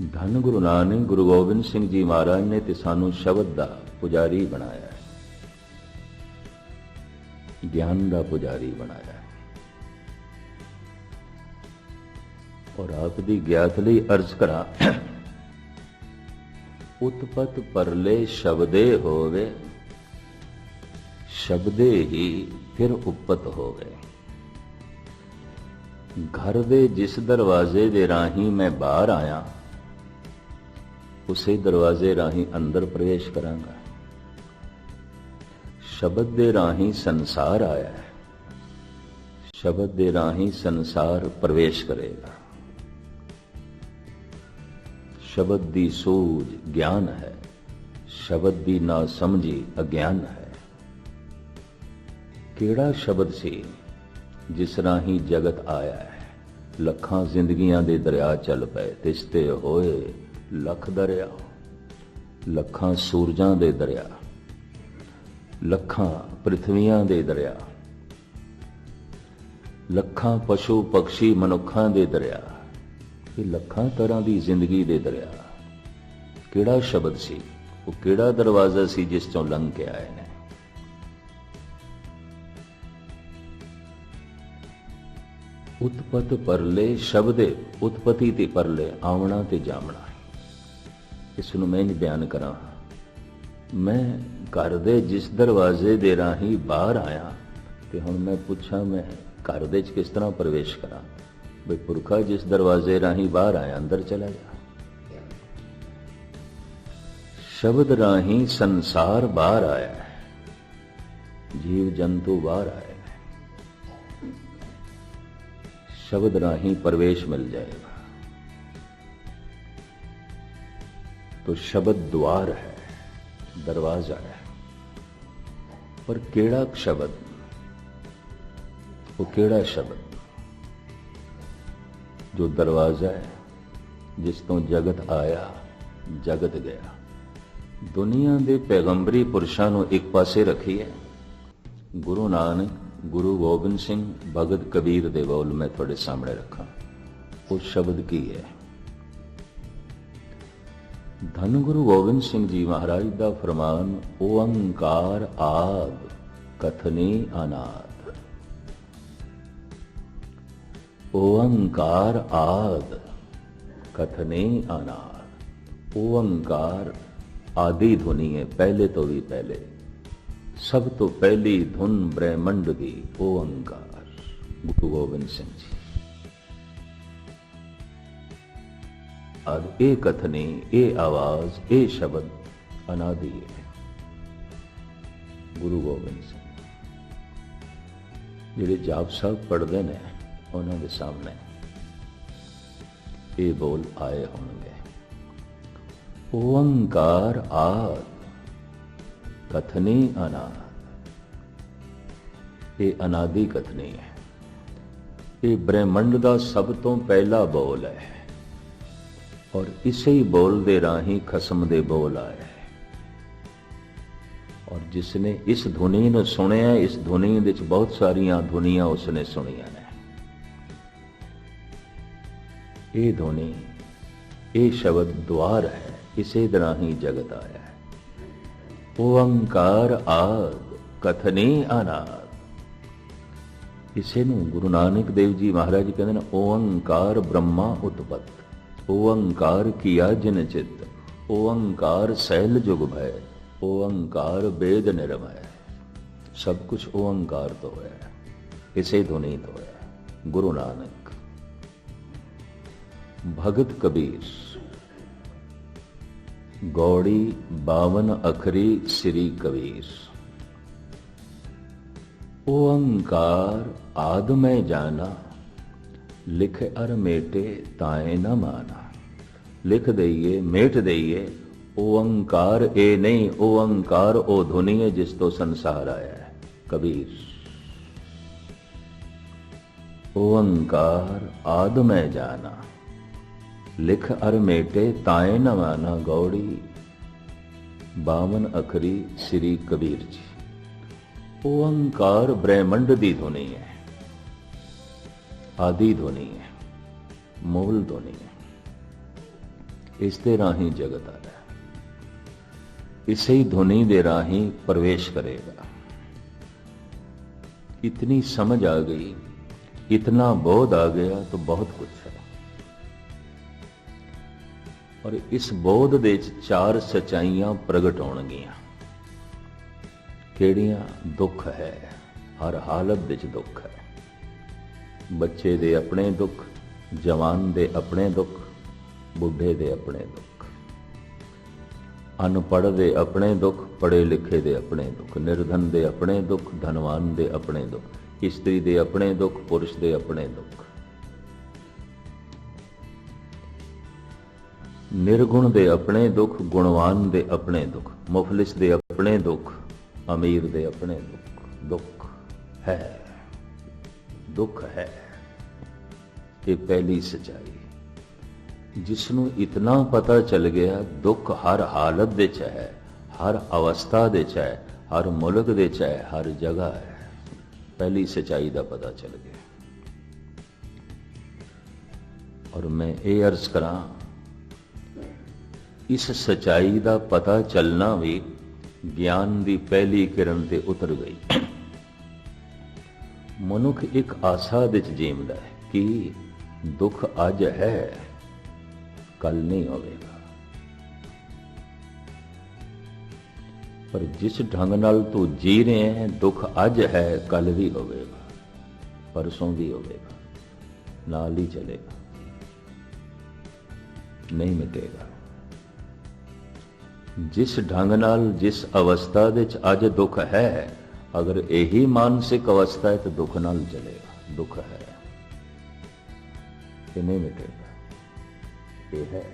धन गुरु नानक गुरु गोबिंद सिंह जी महाराज ने ते सानू शब्द दा पुजारी बनाया है, ज्ञान दा पुजारी बनाया है। और आप दी ज्ञात लई अर्ज करा, उत्पत परले शब्दे होवे, शब्दे ही फिर उपत होवे। घर दे जिस दरवाजे दे राही मैं बाहर आया, उसे दरवाजे राही अंदर प्रवेश करांगा। शब्द दे राही संसार आया है, शब्द दे राही संसार प्रवेश करेगा। शब्द दी सूझ ज्ञान है, शब्द दी ना समझी अज्ञान है। केड़ा शब्द सी जिस राही जगत आया है। लखां जिंदगियां दे दरिया चल पे, तिसते होए लख दरिया। लखां सूरजां दे दरिया, लखां पृथ्वियां दे दरिया, लखां पशु पक्षी मनुखां दे दरिया। ये लखां तरह की जिंदगी दे दरिया। केड़ा शब्द सी, वो केड़ा दरवाजा सी जिस चों लंघ के आए ने। उत्पत परले शब्दे, उत्पत्ति ते परले, आवना ते जामना। इसनूं मैं नहीं बयान करा। मैं घर दे जिस दरवाजे दे राही बाहर आया, ते हुण मैं पुछां मैं घर दे च किस तरह प्रवेश करा। भाई पुरखा जिस दरवाजे राही बाहर आया अंदर चला जा। शब्द राही संसार बाहर आया है, जीव जंतु बाहर आए हैं। शब्द राही प्रवेश मिल जाएगा। तो शब्द द्वार है, दरवाजा है। पर केड़ा शब्द, वो केड़ा शब्द जो दरवाजा है, जिस तो जगत आया जगत गया। दुनिया के पैगंबरी पुरुषों को एक पासे रखिए, गुरु नानक, गुरु गोबिंद सिंह, भगत कबीर दे बोल मैं थोड़े सामने रखा। उस शब्द की है। धन गुरु गोबिंद सिंह जी महाराज का फरमान, ओंकार आद कथनी अनाद। ओंकार आद कथनी अनाद। ओंकार आदि धुनी है, पहले तो भी पहले, सब तो पहली धुन ब्रह्मंड की ओंकार। गुरु गोबिंद सिंह जी और ए कथनी, ए आवाज, ए शब्द अनादि है। गुरु गोबिंद सिंह जिहड़े जाप साहब पढ़ते हैं उन्होंने सामने ये बोल आए होंगे, ओंकार आद कथनी अनाद। ये अनादि कथनी है। ये ब्रह्मंड का सब तो पहला बोल है और इसे ही बोल दे राही खसम दे बोल आए। और जिसने इस धुनी ने सुनिया, इस धुनी विच बहुत सारिया धुनियां उसने सुनिया ने। ये धुनी, ये शब्द द्वार है, इसे तरह ही जगत आया है। ओंकार आद कथनी अनाद। इसे गुरु नानक देव जी महाराज कहते हैं, ओंकार ब्रह्मा उत्पत्त, ओंकार किया जिन चित, ओंकार सैल जुग भय, ओंकार वेद निर्मय। सब कुछ ओंकार तो है, इसे ध्वनि तो है। गुरु नानक, भगत कबीर, गौड़ी 52 अखरी श्री कबीर। ओंकार आद में जाना, लिख अर मेटे ताए न माना। लिख दईए मेट दईए, ओंकार ए नहीं, ओंकार ओ धुनी है जिस तो संसार आया है। कबीर, ओंकार आद में जाना, लिख अर मेटे ताए न माना। गौड़ी 52 अखरी श्री कबीर जी। ओंकार ब्रह्मंड दी ध्वनि है, आदि ध्वनि है, मूल ध्वनि है। इस दे राही जगत आ रहा है, इसे ही ध्वनि दे राही प्रवेश करेगा। इतनी समझ आ गई, इतना बोध आ गया तो बहुत कुछ है। और इस बोध दे 4 सच्चाइयां प्रगट होणगियां। केड़ियां? दुख है, हर हालत विच दुख है। बच्चे दे अपने दुख, जवान दे अपने दुख, बुढ़े दे अपने दुख, अनपढ़ दे अपने दुख, पढ़े लिखे दे अपने दुख, निर्धन दे अपने दुख, धनवान दे अपने दुख, स्त्री दे अपने दुख, पुरुष दे अपने दुख, निर्गुण दे अपने दुख, गुणवान दे अपने दुख, मुफलिस दे अपने दुख, अमीर दे अपने दुख। दुख है, दुख है। ये पहली सच्चाई। जिसनों इतना पता चल गया दुख हर हालत विच है, हर अवस्था विच है, हर मुल्क विच है, हर जगह है। पहली सच्चाई का पता चल गया। और मैं ये अर्ज करा, इस सच्चाई का पता चलना भी ज्ञान की पहली किरण ते उतर गई। मनुख एक आशा विच जीवदा है कि दुख अज है, कल नहीं होगा। पर जिस ढंग नाल तू जी रहे हैं, दुख अज है, कल भी होगा, परसों भी होगा। नाल ही चलेगा, नहीं मिटेगा। जिस ढंग नाल जिस अवस्था दे च अज दुख है, अगर यही मानसिक अवस्था है तो दुख नाल चलेगा। दुख है ये नहीं मिटेगा, ये है।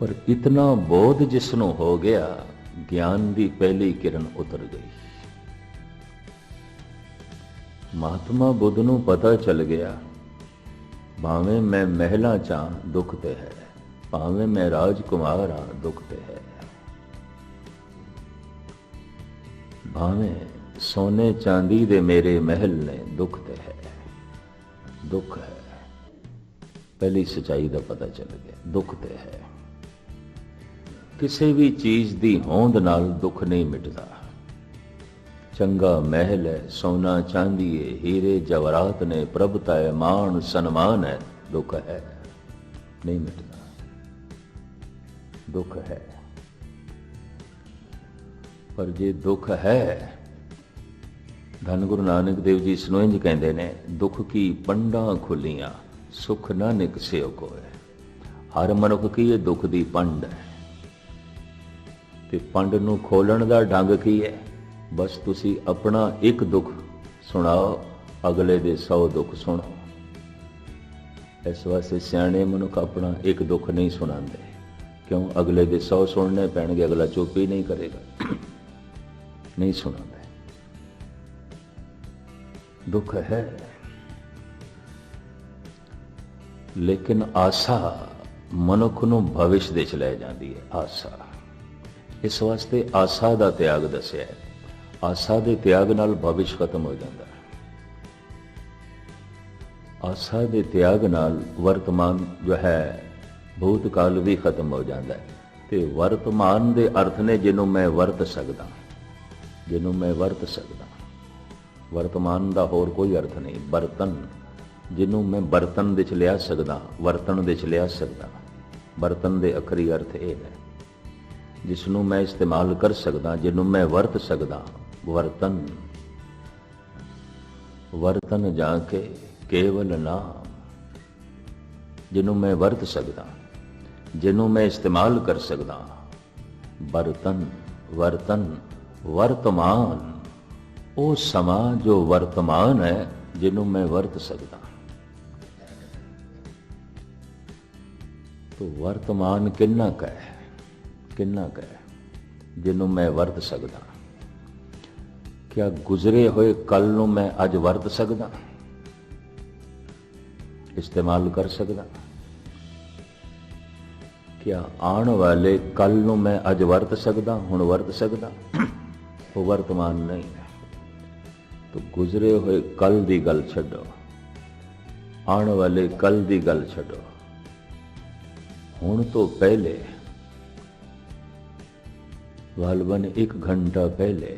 पर इतना बोध जिसनों हो गया, ज्ञान की पहली किरण उतर गई। महात्मा बुद्ध नूं पता चल गया, भावें मैं महलां चा दुख ते है, भावें मैं राजकुमार हाँ दुख ते है, भावें सोने चांदी दे मेरे महल ने दुख ते है, दुख है। पहली सच्चाई का पता चल गया, दुख ते है। किसी भी चीज की होंद नाल दुख नहीं मिटता। चंगा महल है, सोना चांदी है, हीरे जवाहरात ने, प्रभुता है, मान सन्मान है, दुख है, नहीं मिटता, दुख है। पर जे दुख है, धन गुरु नानक देव जी इसनों कहते ने, दुख की पंडा खुलियां सुख ना निकसियो कोय। हर मनुख की ये दुख की पंड है, ते पंड नूं खोलण दा ढंग की है? बस तुसी अपना एक दुख सुनाओ, अगले दे 100 दुख सुनो। इस वास्ते सियाणे मनुख अपना एक दुख नहीं सुनाते, क्यों? अगले दे 100 सुनने पैणगे, अगला चुप ही नहीं करेगा, नहीं सुनाते। दुख है, लेकिन आशा मनुख नूं भविष्य दे च लै जांदी है। आशा, इस वास्ते आशा दा त्याग दस्या है। आशा दे त्याग नाल भविष्य खत्म हो जाता है। आशा दे त्याग नाल वर्तमान जो है भूतकाल भी खत्म हो जाता है। ते वर्तमान दे अर्थ ने जिन्हों मैं वरत सकदा, जिन्हों मैं वरत सकदा। वर्तमान दा होर कोई अर्थ नहीं। बर्तन जिन्हों मैं बर्तन दे च लिया सकदा, वर्तन दे च लिया सकदा। बर्तन दे अखरी अर्थ ये है, जिसनों मैं इस्तेमाल कर सकदा, जिन्हों मैं वरत सकदा। वर्तन, वर्तन जाके केवल नाम, जिन्हों मैं वरत सकदा, जिन्हों मैं इस्तेमाल कर सकदा। बर्तन, वर्तन, वर्तमान, वो समा जो वर्तमान है, जिन्हों मैं वरत सकदा। तो वर्तमान किन्ना का है, किन्ना का है, जिन्हों मैं वरत सकदा। क्या गुजरे हुए कल नूं मैं अज वरत सकदा, इस्तेमाल कर सकदा? क्या आने वाले कल नूं मैं अज वरत सकदा, हुण वरत सकदा? वो वर्तमान नहीं है। तो गुजरे हुए कल की गल छड्डो, आने वाले कल की गल छड्डो, हुण तो पहले वालबन 1 घंटा पहले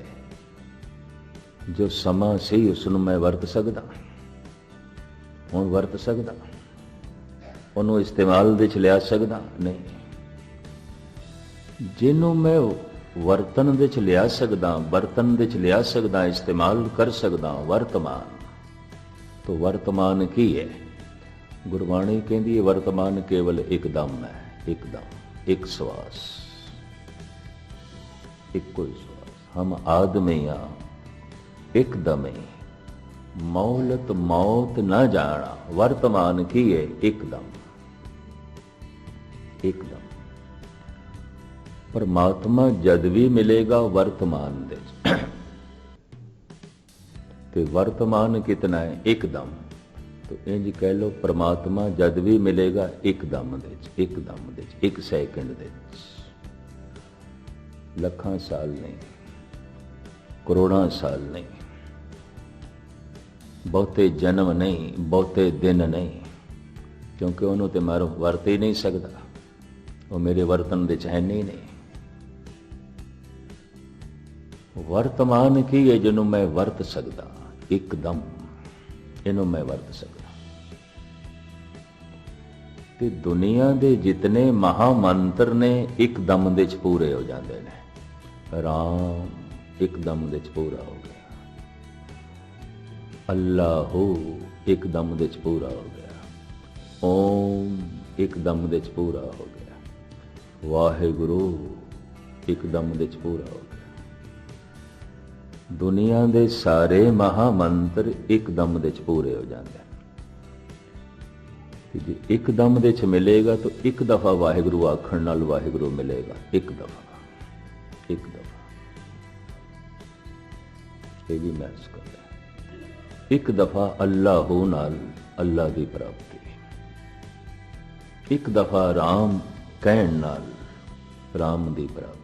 जो समा सी उसनूं मैं वरत सकदा, हुण वरत सकदा? उन्होंने इस्तेमाल दे च लिया सकदा? नहीं। जिन्हों मैं वर्तन दे च लिया सकदा, बर्तन दे च लिया सकदा, इस्तेमाल कर सकदा, वर्तमान। तो वर्तमान की है? गुरबाणी कहती है वर्तमान केवल एकदम है, एकदम, एक श्वास, एक कोई श्वास। हम आदमी एकदम ही, मौलत मौत न जाना। वर्तमान की है? एकदम, एकदम। परमात्मा जद भी मिलेगा वर्तमान दे, ते वर्तमान कितना है? एकदम। तो इंज कह लो, परमात्मा जद भी मिलेगा एकदम दे, एकदम दे, 1 सेकंड दे, लखां साल नहीं, करोड़ां साल नहीं, बहुते जन्म नहीं, बहुते दिन नहीं, क्योंकि उन्होंने तो मैं वरत ही नहीं सकता, वो मेरे वर्तन दे है नहीं। वर्तमान की है जिन्हों मैं वरत सकदा, एकदम इन्हों मैं वरत सकदा। ते दुनिया दे जितने महामंत्र ने एकदम दे पूरे हो जाते हैं। राम एकदम दे पूरा हो गया, अल्लाहू एकदम दे च पूरा हो गया, ओम एकदम दे च पूरा हो गया, वाहिगुरु एकदम दे च पूरा हो गया। दुनिया दे सारे महामंत्र एकदम दे च पूरे हो जाते हैं। जे एकदम दे च मिलेगा तो एक दफा वाहिगुरु आखण नाल वाहिगुरु मिलेगा, एक दफा, एक दफा। ये भी महसूस कर रहा, एक दफा अल्लाहू नाल अल्लाह की प्राप्ति, एक दफा राम कहण नाल राम की प्राप्ति।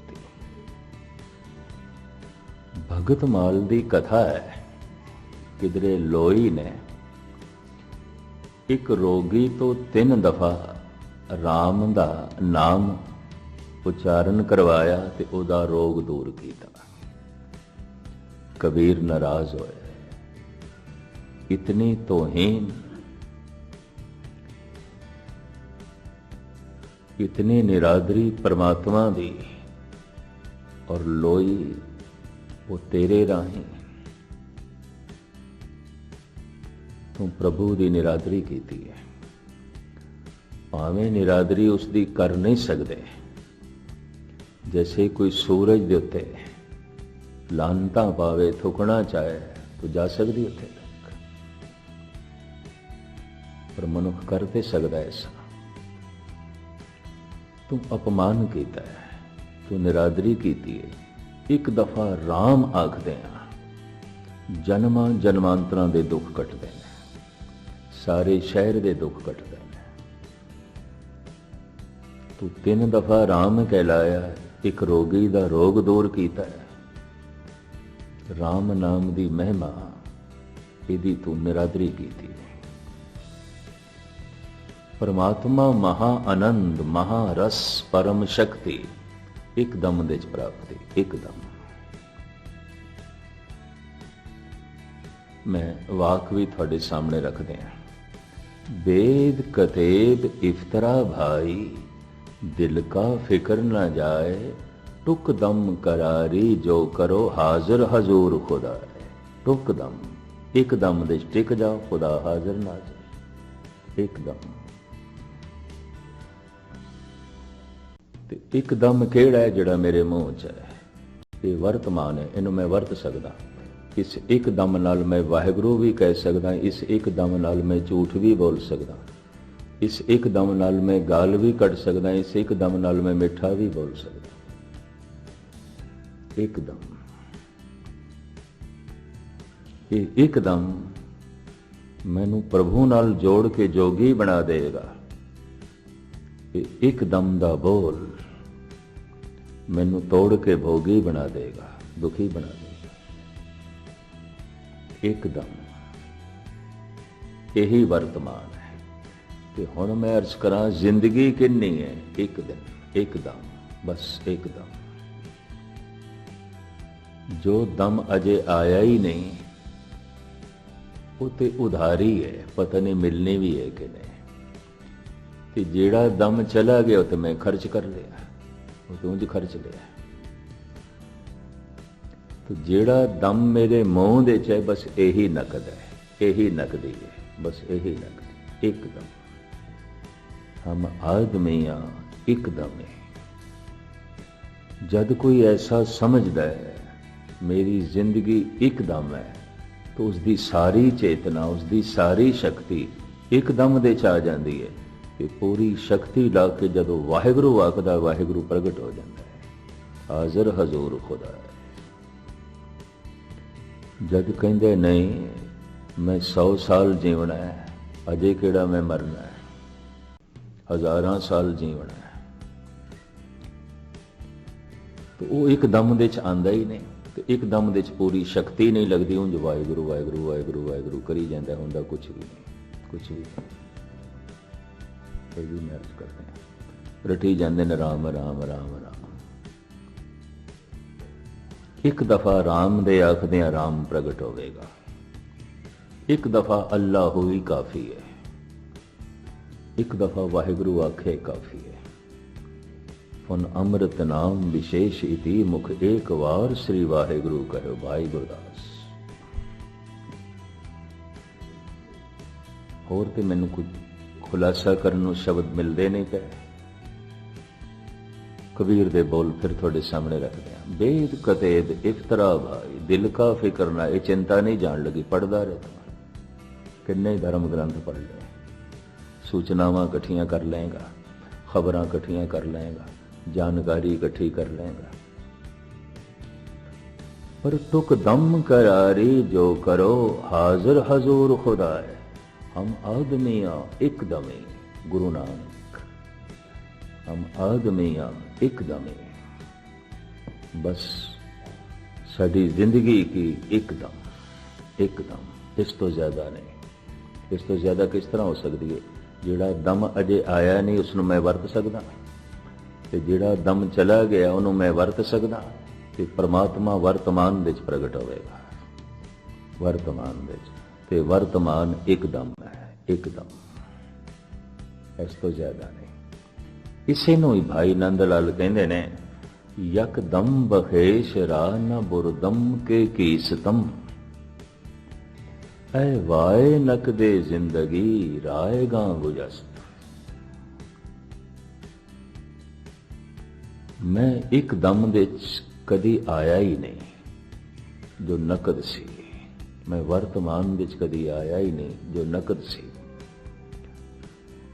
भगत माल की कथा है, किधरे लोई ने एक रोगी तो 3 दफा राम दा नाम उच्चारण करवाया ते उहदा रोग दूर किया। कबीर नाराज होए, इतनी तौहीन, इतनी निरादरी परमात्मा दी, और लोई वो तेरे राही तू प्रभु की निरादरी की है। भावें निरादरी उसकी कर नहीं सकते, जैसे कोई सूरज के उत्ते लानता पावे, थुकना चाहे तो जा सकती उत्ते तक, पर मनुख कर ते सकता ऐसा। तू अपमान किया है, तू निरादरी की है। एक दफा राम आखदे जन्मां जन्मांतरां दे दुख कटदे ने, सारे शहर दे दुख कटदे ने। तू 3 दफा राम कहलाया, एक रोगी दा रोग दूर कीता है। राम नाम दी महिमा इहदी तू निरादरी कीती है। परमात्मा महा आनंद, महारस, परम शक्ति एकदम दे च प्राप्ति, एकदम। मैं वाक भी थोड़े सामने रख दें। वेद कतेब इफ्तरा भाई, दिल का फिक्र न जाए, टुक दम करारी जो करो हाजिर हजूर खुदा है। टुक दम, एकदम दे टिक जाओ, खुदा हाजिर नाजिर, एकदम। एकदम केड़ा है जिहड़ा मेरे मुंह च है, ये वर्तमान है, इनू मैं वरत सकदा। इस एकदम नाल मैं वाहिगुरु भी कह सकदा, इस एकदम नाल मैं झूठ भी बोल सकदा, इस एकदम नाल मैं गाल भी कढ़ सकदा, इस एकदम नाल मैं मिठा भी बोल सकदा। एकदम, ये एकदम मैनू प्रभु नाल जोड़ के जोगी बना देगा। ये एकदम दा बोल मैनू तोड़ के भोगी बना देगा, दुखी बना देगा। एकदम यही वर्तमान है। कि हुण मैं अर्ज करा, जिंदगी किन्नी है? एक दिन, एकदम, बस एकदम। जो दम अजे आया ही नहीं, वो तो उधारी है, पता नहीं मिलनी भी है कि नहीं। कि जेड़ा दम चला गया तो मैं खर्च कर लिया, वो तो उंज खर्च लिया। तो जेड़ा दम मेरे मुंह दे च है, बस यही नकद है, यही नकदी है, बस यही नकदी, एकदम। हम आदमियां एकदम है। जद कोई ऐसा समझदा है मेरी जिंदगी एकदम है, तो उसकी सारी चेतना, उसकी सारी शक्ति एकदम दे च आ जाती है। कि पूरी शक्ति ला के जदों वाहिगुरु आखदा, वाहिगुरु प्रगट हो जाता है, हाजिर हजूर खुदा है। जद कहंदे नहीं मैं 100 साल जीवना है, अजे केड़ा मैं मरना है, 1000 साल जीवना है, तो वो एकदम दे च आंदा ही नहीं। तो एकदम दे च पूरी शक्ति नहीं लगती, उंज वाहिगुरु वाहिगुरु वाहिगुरु वाहिगुरु करी जाता, हुंदा कुछ भी नहीं, कुछ भी नहीं। भी महसूस करते हैं, रटी जाते हैं राम राम राम राम। एक दफा राम दे आखदे राम प्रगट होवेगा, एक दफा अल्लाह ही काफी है, एक दफा वाहिगुरु आखे काफी है। फुन अमृत नाम विशेष इति मुख एक वार श्री वाहिगुरु कहो भाई गुरदास। होर तो मैनू कुछ खुलासा करने को शब्द मिलते नहीं पे। कबीर दे बोल फिर थोड़े सामने रखते हैं। बेद कतेद इफ्तरा भाई, दिल का फिक्र ना, ये चिंता नहीं जान लगी, पढ़ता रहे तो किन्ने धर्म ग्रंथ पढ़ ले, सूचनावां इकट्ठियां कर लेगा, खबरां इकट्ठियां कर लेगा, जानकारी इकट्ठी कर लेगा, पर तुक दम करारी जो करो हाजिर हजूर खुदा है। हम आदमियां एकदमे, गुरु नानक, हम आदमियां एकदमे, बस साडी जिंदगी की एकदम एकदम, इस तो ज्यादा नहीं। इस तो ज्यादा किस तरह हो सकती है? जिहड़ा दम अजे आया नहीं उसनूं मैं वरत सकदा, ते जिहड़ा दम चला गया उन्होंने मैं वरत सकदा। ते परमात्मा वर्तमान दे प्रगट होवेगा, वर्तमान दे, ते वर्तमान एकदम है, एकदम, इस तो ज्यादा नहीं। इसे नूं ही भाई नंद लाल कहंदे ने, यकदम बखेश रा न बुरदम के कीसतम, ऐ वाए नकदे जिंदगी राएगा गुजस्त। मैं एक दम दे कदी आया ही नहीं जो नकद सी, मैं वर्तमान विच कदी आया ही नहीं जो नकद सी।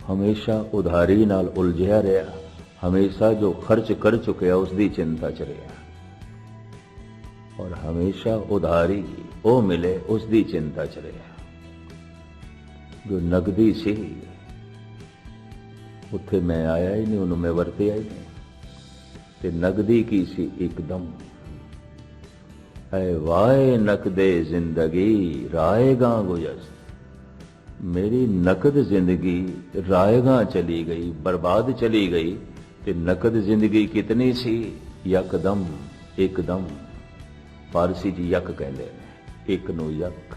हमेशा उधारी नाल उलझिया रहा, हमेशा जो खर्च कर चुकिया उसकी चिंता च रहा, और हमेशा उधारी वो मिले उसकी चिंता च रहा। जो नकदी सी उत्थे मैं आया ही नहीं, उन्होंने मैं वरतिया ही नहीं। ते नकदी की सी एकदम, है वाए नकदे जिंदगी राएगा गुजस्त। मेरी नकद जिंदगी राएगा चली गई, बर्बाद चली गई। ते नकद जिंदगी कितनी सी? यकदम, एकदम। फारसी जी यक कहते हैं, एक नू यक,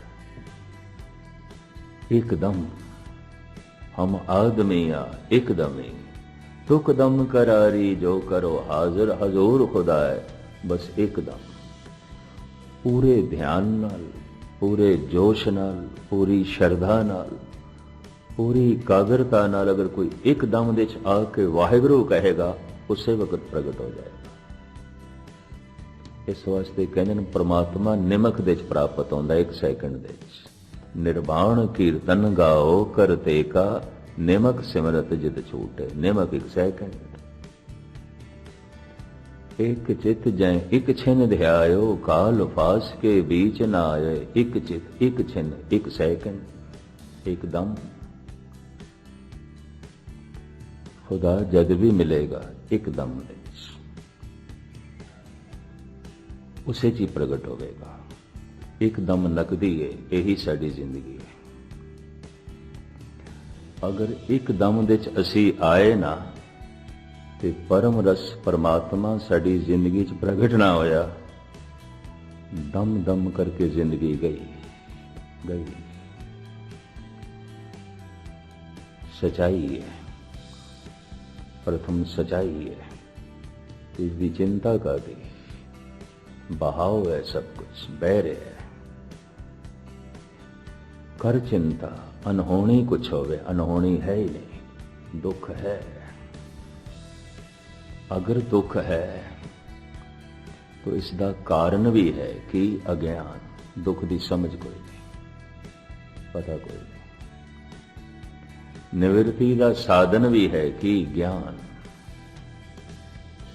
एकदम। हम आदमिया एकदमी, तुक दम करारी जो करो हाजिर हजूर खुदा है। बस एकदम, पूरे ध्यान नाल, पूरे जोश नाल, पूरी श्रद्धा नाल, पूरी एकाग्रता नाल अगर कोई एकदम दे आके वाहिगुरू कहेगा, उसे वक्त प्रगट हो जाएगा। इस वास्ते कहते हैं परमात्मा निमक दे प्राप्त होता, एक सैकंड दे। निर्वाण कीर्तन गाओ करते का, निमक सिमरत जित छूटे। निमक एक सैकंड, एक चित जै एक छिन ध्यायो, काल फास के बीच न आए। एक चित, एक छिन, एक सैकंड, एकदम। खुदा जद भी मिलेगा एकदम उसे जी प्रगट होगा। एकदम नकदी है, यही साडी जिंदगी है। अगर एकदम दे असी आए ना, ते परम रस परमात्मा साडी जिंदगी च प्रगट ना होया, दम दम करके जिंदगी गई गई। सच्चाई है, प्रथम सच्चाई है, इसकी चिंता का दी। बहाव है, सब कुछ बह रहा है। कर चिंता, अनहोनी कुछ होवे, अनहोनी है ही नहीं। दुख है, अगर दुख है तो इसका कारण भी है कि अज्ञान। दुख की समझ कोई नहीं, पता कोई नहीं। निवृत्ति का साधन भी है कि ज्ञान।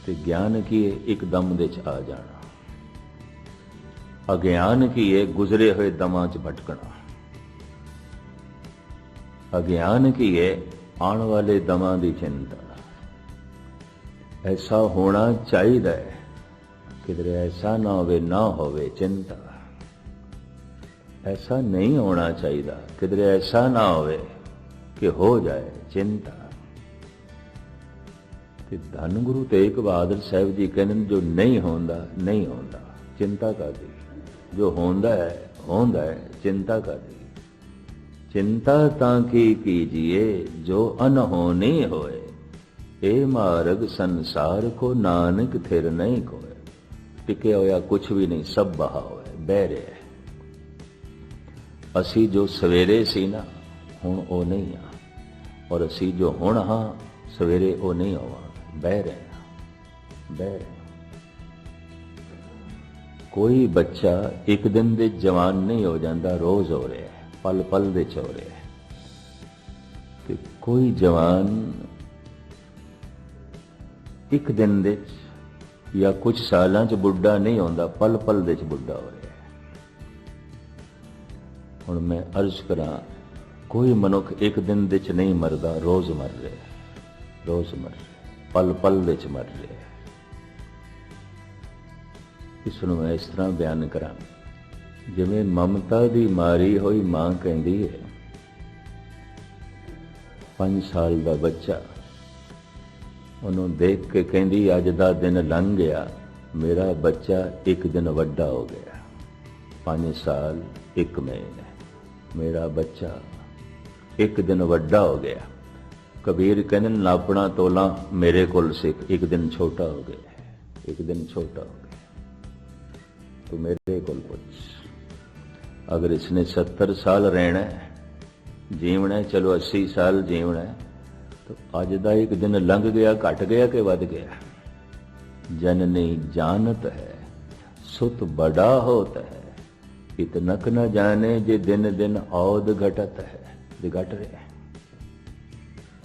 ते ज्ञान की एकदम दे आ जाना, अज्ञान की है गुजरे हुए दमां च भटकना। अज्ञान की है आने वाले दमां की चिंता। ऐसा होना चाहिए, किधरे ऐसा ना होवे, ना होवे चिंता। ऐसा नहीं होना चाहिए, किधरे ऐसा ना होवे कि हो जाए चिंता। धन गुरु तेग बहादुर साहब जी कहते जो नहीं होंदा नहीं होंदा, चिंता करदी। जो होंदा है, चिंता करदी। चिंता ताकि कीजिए जो अनहोनी होए, ए मार्ग संसार को नानक थिर नहीं कोए। टिके होया कुछ भी नहीं, सब बहा होया, बह रहा है। असी जो सवेरे सी ना, हुण वो नहीं आ, और असी जो हुण हाँ सवेरे वो नहीं होवांगे। बह रहे हैं, बह रहे हैं। कोई बच्चा एक दिन दे जवान नहीं हो जाता, रोज हो रहा है, पल पल दे च हो रहा है। कि कोई जवान एक दिन दे या कुछ सालां च बुढ़ा नहीं होंदा, पल पल दे च बुढ़ा हो रहा है। हुण मैं अर्ज करा, कोई मनुख एक दिन दे च नहीं मरदा, रोज मर रहा है, रोज मर रहा है, पल पल दे च मर रहा है। इसनूं मैं इस तरह बयान करा, जिवें ममता दी मारी होई मां कहंदी है, 5 साल का बच्चा उन्होंने देख के कहती अज दा दिन लंघ गया, मेरा बच्चा एक दिन वड्डा हो गया। 5 साल 1 महीने, मेरा बच्चा एक दिन वड्डा हो गया। कबीर कहने नापना तोला मेरे कोल से एक दिन छोटा हो गया, एक दिन छोटा हो गया। तो मेरे कोल पूछ, अगर इसने 70 साल रहना है, जीवना है, चलो 80 साल जीवना है, तो अज दा एक दिन लंघ गया, घट गया कि वध गया? जननी जानत है सुत बड़ा होता है, इतनक न जाने जे दिन दिन औद घटत है। जे घट रहा है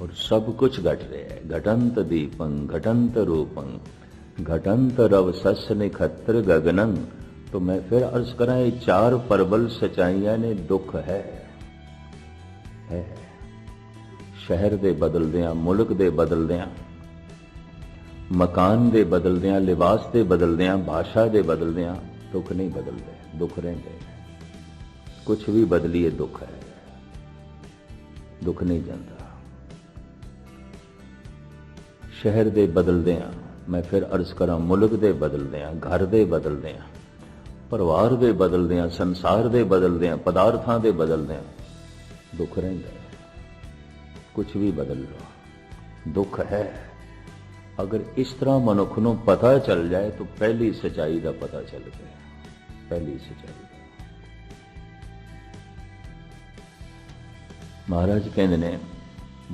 और सब कुछ घट रहा है। घटंत दीपं घटंत रूपं घटंत रव सस निखत्र गगनं। तो मैं फिर अर्ज करा, ये 4 प्रबल सच्चाइयां ने दुख है। शहर दे बदलदियां, मुल्क दे बदलदियां, मकान दे बदलदियां, लिबास दे बदलदियां, भाषा दे बदलदियां दुख नहीं बदलते, दुख रहते। कुछ भी बदलिए दुख है, दुख नहीं जाता। शहर दे बदलदियां, मैं फिर अर्ज करा, मुल्क दे बदलदियां, घर दे बदलदियां, परिवार दे बदलदियां, संसार दे बदलदियां, पदार्थां दे बदलदियां दुख रहता है। कुछ भी बदल लो दुख है। अगर इस तरह मनुख नूं पता चल जाए तो पहली सच्चाई का पता चल गया, पहली सच्चाई। महाराज कहते ने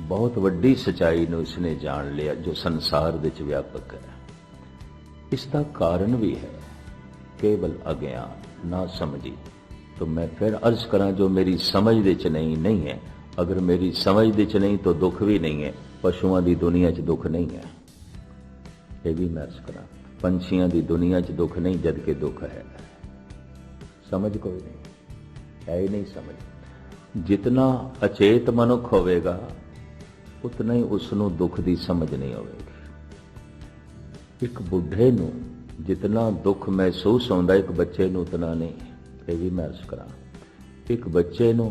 बहुत वड्डी सच्चाई नूं इसने जान लिया जो संसार विच व्यापक है। इसका कारण भी है केवल अज्ञान, ना समझी। तो मैं फिर अर्ज करा, जो मेरी समझ दे च नहीं है। अगर मेरी समझ दे च नहीं तो दुख भी नहीं है। पशुओं की दुनिया च दुख नहीं है, ये भी मैं अर्ज करा। पंछियों की दुनिया च दुख नहीं, जबकि दुख है। समझ कोई नहीं है, ही नहीं समझ। जितना अचेत मनुख होवेगा उतना ही उसनों दुख की समझ नहीं होवेगी। एक बुढ़े नूं जितना दुख महसूस होंदा, एक बच्चे नूं उतना नहीं। ये भी मैं अर्ज करा। एक बच्चे नूं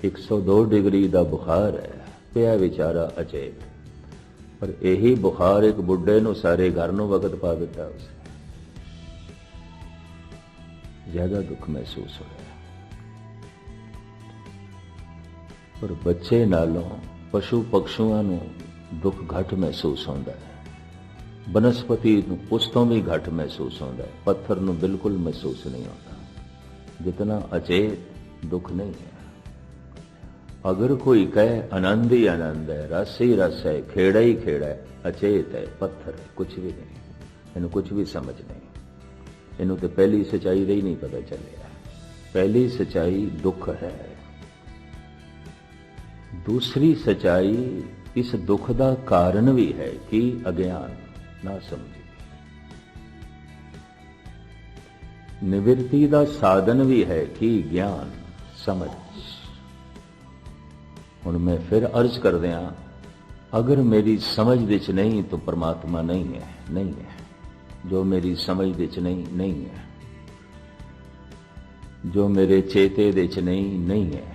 102 डिग्री का बुखार है, पिया बेचारा अचेत, पर यही बुखार एक बुढ़े नूं सारे घर नूं वक्त पा दिता, उसे ज्यादा दुख महसूस हो रहा है। पर बच्चे नालों पशु पक्षियों नूं दुख घट महसूस होंदा है। बनस्पति उस तो भी घट महसूस होता है, पत्थर नूं बिल्कुल महसूस नहीं होता। जितना अचेत दुख नहीं है। अगर कोई कहे आनंद ही आनंद है, रस ही रस है, खेड़ा ही खेड़ा है, अचेत है, पत्थर है, कुछ भी नहीं, इन्हें कुछ भी समझ नहीं। इन्हों तो पहली सच्चाई ही नहीं पता चलिया। पहली सच्चाई दुख है। दूसरी सच्चाई इस दुख का कारण भी है कि अज्ञान, ना समझी। निवृत्ति का साधन भी है कि ज्ञान, समझ। हुण मैं फिर अर्ज कर दिया, अगर मेरी समझ विच नहीं तो परमात्मा नहीं है, नहीं है। जो मेरी समझ विच नहीं है। जो मेरे चेते विच नहीं है।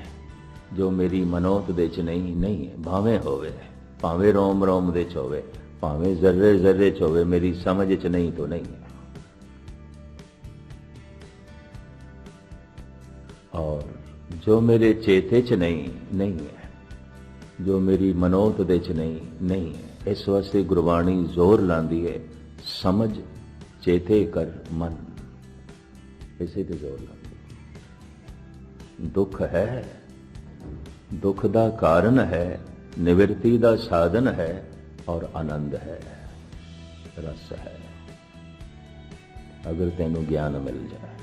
जो मेरी मनोत विच नहीं है। भावें होवे, भावें रोम रोम विच होवे, भावें जर्रे जर्रे च होवे, मेरी समझ च नहीं तो नहीं है। और जो मेरे चेते च नहीं है, जो मेरी मनोत दे च नहीं है। इस वास्ते गुरबाणी जोर लांदी है, समझ चेते कर मन, इसे तो जोर लांदी। दुख है दुख दा कारण है, निवृत्ति दा साधन है और आनंद है, रस है। अगर तेनों ज्ञान मिल जाए,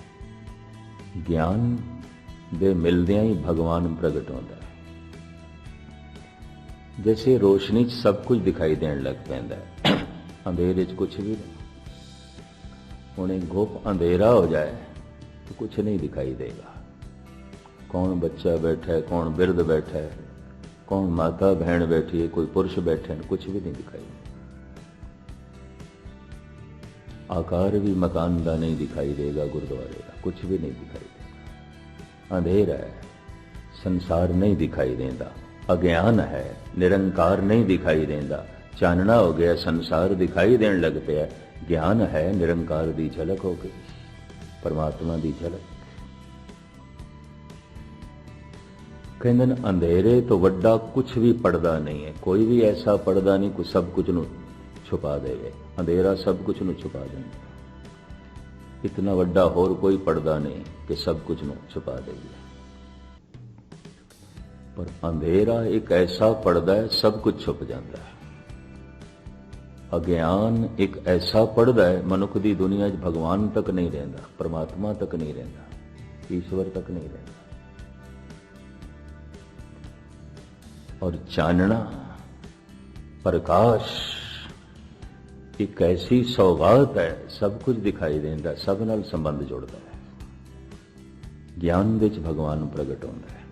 ज्ञान दे मिलदियां ही भगवान प्रगट होता है। जैसे रोशनी च सब कुछ दिखाई देने लग पैंदा है, अंधेरे च कुछ भी नहीं। हुणे गुप अंधेरा हो जाए तो कुछ नहीं दिखाई देगा। कौन बच्चा बैठा है, कौन बिरध बैठा है, कौन माता बहन बैठी है, कोई पुरुष बैठे हैं, कुछ भी नहीं दिखाई देगा। आकार भी मकान का नहीं दिखाई देगा, गुरुद्वारे का कुछ भी नहीं दिखाई देगा। अंधेरा है, संसार नहीं दिखाई देता। अज्ञान है, निरंकार नहीं दिखाई देता। चानना हो गया, संसार दिखाई देने लग पिया। ज्ञान है, निरंकार दी झलक हो गई, परमात्मा दी झलक। कहंदे ने अंधेरे तो वड्डा कुछ भी पड़दा नहीं है। कोई भी ऐसा पड़दा नहीं कोई सब कुछ नूं छुपा देवे। अंधेरा सब कुछ नूं छुपा देंदा। इतना वड्डा होर कोई पड़दा नहीं कि सब कुछ नूं छुपा देवे। पर अंधेरा एक ऐसा पड़दा है, सब कुछ छुप जाता है। अज्ञान एक ऐसा पड़दा है, मनुख दी दुनिया च भगवान तक नहीं रहिंदा, परमात्मा तक नहीं रहिंदा, ईश्वर तक नहीं रहिंदा। और चानना, प्रकाश एक ऐसी सौगात है, सब कुछ दिखाई देता, सब नाल संबंध जोड़ता है। ज्ञान विच भगवान प्रगट होता है।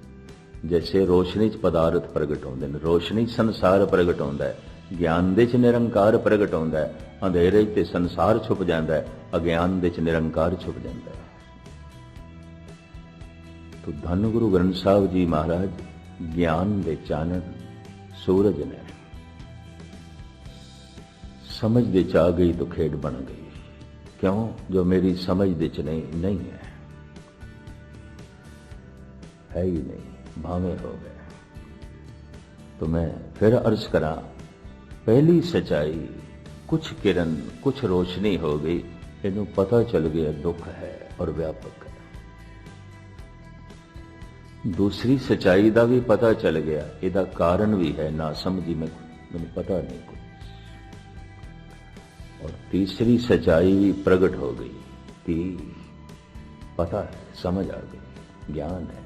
जैसे रोशनी च पदार्थ प्रगट होंदे ने, रोशनी संसार प्रगट होता है। ज्ञान दे च निरंकार प्रगट होता है। अंधेरे ते संसार छुप जाता है, अज्ञान दे च निरंकार छुप जाता है। तो धन गुरु ग्रंथ साहब जी महाराज ज्ञान दे चानन सूरज ने। समझ दे च आ गई तो खेड बन गई। क्यों? जो मेरी समझ दे च नहीं है ही नहीं, भावे हो गए। तो मैं फिर अर्ज करा, पहली सच्चाई कुछ किरण कुछ रोशनी हो गई, इन्हों पता चल गया दुख है और व्यापक है। दूसरी सच्चाई का भी पता चल गया, इहदा कारण भी है, ना समझी मैंने पता नहीं कुछ। और तीसरी सच्चाई भी प्रकट हो गई कि पता है, समझ आ गई, ज्ञान है।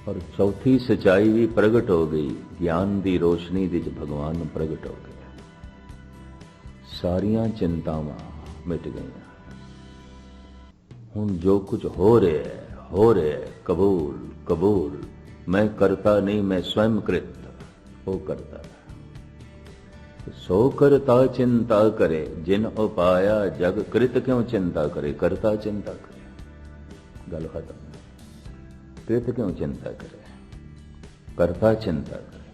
और चौथी सच्चाई भी प्रकट हो गई, ज्ञान दी रोशनी दे भगवान प्रकट हो गया। सारियां चिंतावां मिट गईयां। हुण जो कुछ हो रहा है, कबूल कबूल। मैं करता नहीं, मैं स्वयं कृत, वो करता है। सो करता चिंता करे, जिन उपाया जग कृत क्यों चिंता करे। करता चिंता करे, गल खत्म। कृत क्यों चिंता करे, करता चिंता करे।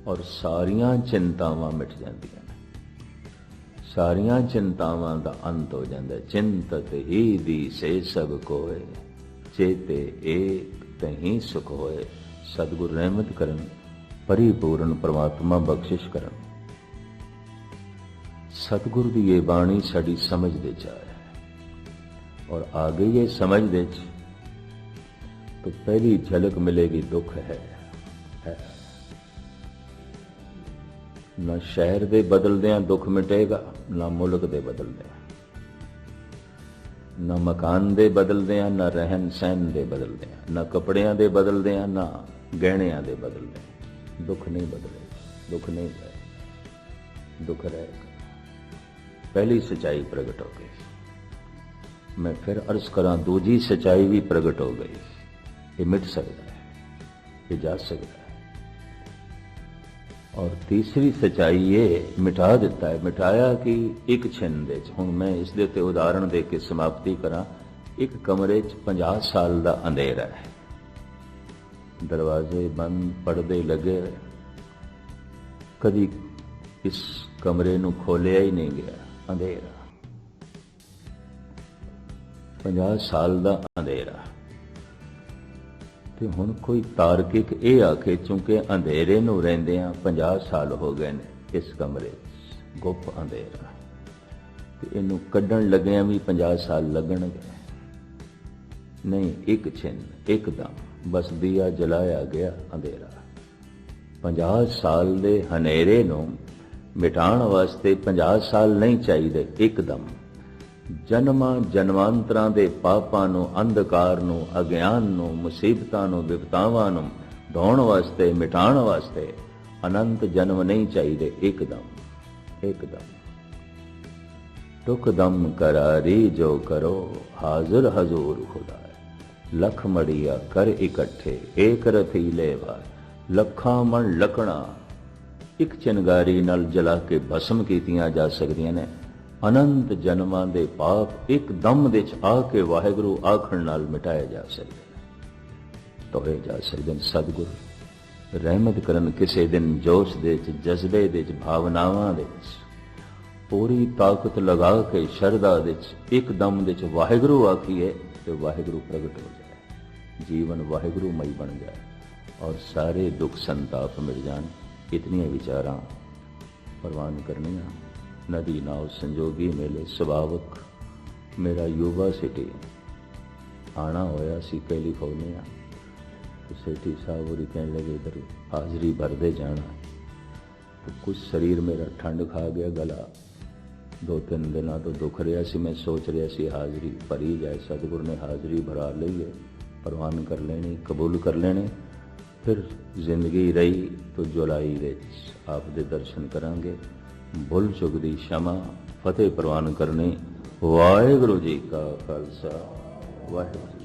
और सारियां चिंतावां मिट जांदियां ने। सारियां चिंतावां दा अंत हो जांदा। चिंतत ही दिसे सब कोय, चेते एक तहीं सुख होए। सतगुरु रहमत करन, परिपूर्ण परमात्मा बख्शिश करन। सतगुरु दी ये बाणी साडी समझ दे च आए और आ गई ये समझ दे च, तो पहली झलक मिलेगी दुख है। ना शहर दे बदलदियां दुख मिटेगा, ना मुल्क दे बदलदियां, ना मकान दे बदलदियां, ना रहन सहन दे बदलदियां, ना कपड़ियां दे बदलदियां, ना गहणियां दे बदलदियां। दुख नहीं बदलेगा, दुख नहीं रहेगा, दुख रहेगा। पहली सच्चाई प्रकट हो गई। मैं फिर अर्ज करा, दूजी सच्चाई भी प्रकट हो गई। ये मिट सकता है, ये जा सकता है। और तीसरी सच्चाई ये मिटा देता है। मिटाया कि एक छिन दे हुण मैं इस दे उत्ते उदाहरण दे के समाप्ति करा। एक कमरे च 50 साल का अंधेरा है, दरवाजे बंद, पर्दे लगे, कदी इस कमरे नूं खोलिया ही नहीं गया। अंधेरा, 50 साल का अंधेरा। ते हुण कोई तार्किक ये आखे, चूंकि अंधेरे नूं रहिंदियां 50 साल हो गए ने इस कमरे च, गुप अंधेरा, ते इनू कड्ढण लगियां भी 50 साल लगणगे। नहीं, एक छिन, एकदम बस दिया जलाया गया अंधेरा। 50 साल दे हनेरे नूं मिटाण वास्ते 50 साल नहीं चाहिए, एकदम जन्मां जन्मांतरां दे पापां नूं, अंधकार नूं, अज्ञान नूं, मुसीबतां नूं, विपतावां नूं धोण वास्ते, मिटाण वास्ते अनंत जन्म नहीं चाहिए, एकदम एकदम। टुक दम करारी जो करो, हाजिर हजूर खुदा। लख मड़िया कर इकट्ठे, एक रतीले वार। लखां मन लकड़ा एक चिनगारी नाल जला के भस्म कीतियां जा सकदियां ने। अनंत जन्मां दे पाप एक दम दे च आके वाहिगुरू आखण नाल मिटाए जा सकदे ने, धोए जा सकदे ने। सतगुरु रहमत करन किसे दिन जोश दे च, जज्बे दे च, भावनावां दे च पूरी ताकत लगा के शरदा दे च एकदम दे च वाहिगुरू आखिए तो वाहिगुरू प्रगट हो जाए, जीवन वाहिगुरूमई बन जाए और सारे दुख संताप मिट जान। इतनी विचारां प्रवान करनियां। नदी नाव संजोगी मेले सुभावक मेरा युवा सिटी आना होया सी कैलिफोर्निया। तो सेठी साहब होरी कहने लगे इधर हाजरी भरदे जाना। तो कुछ शरीर मेरा ठंड खा गया, गला 2-3 दिनों तो दुख रहा सी। मैं सोच रहा सी हाजरी भरी जाए, सतगुरु ने हाजरी भरा ली है, प्रवान कर लेनी, कबूल कर लेने। फिर जिंदगी रही तो जुलाई दे आप दे दर्शन करांगे। भुल चुक दी क्षमा, फतेह प्रवान करनी। वाहिगुरू जी का खालसा, वाहिगुरू।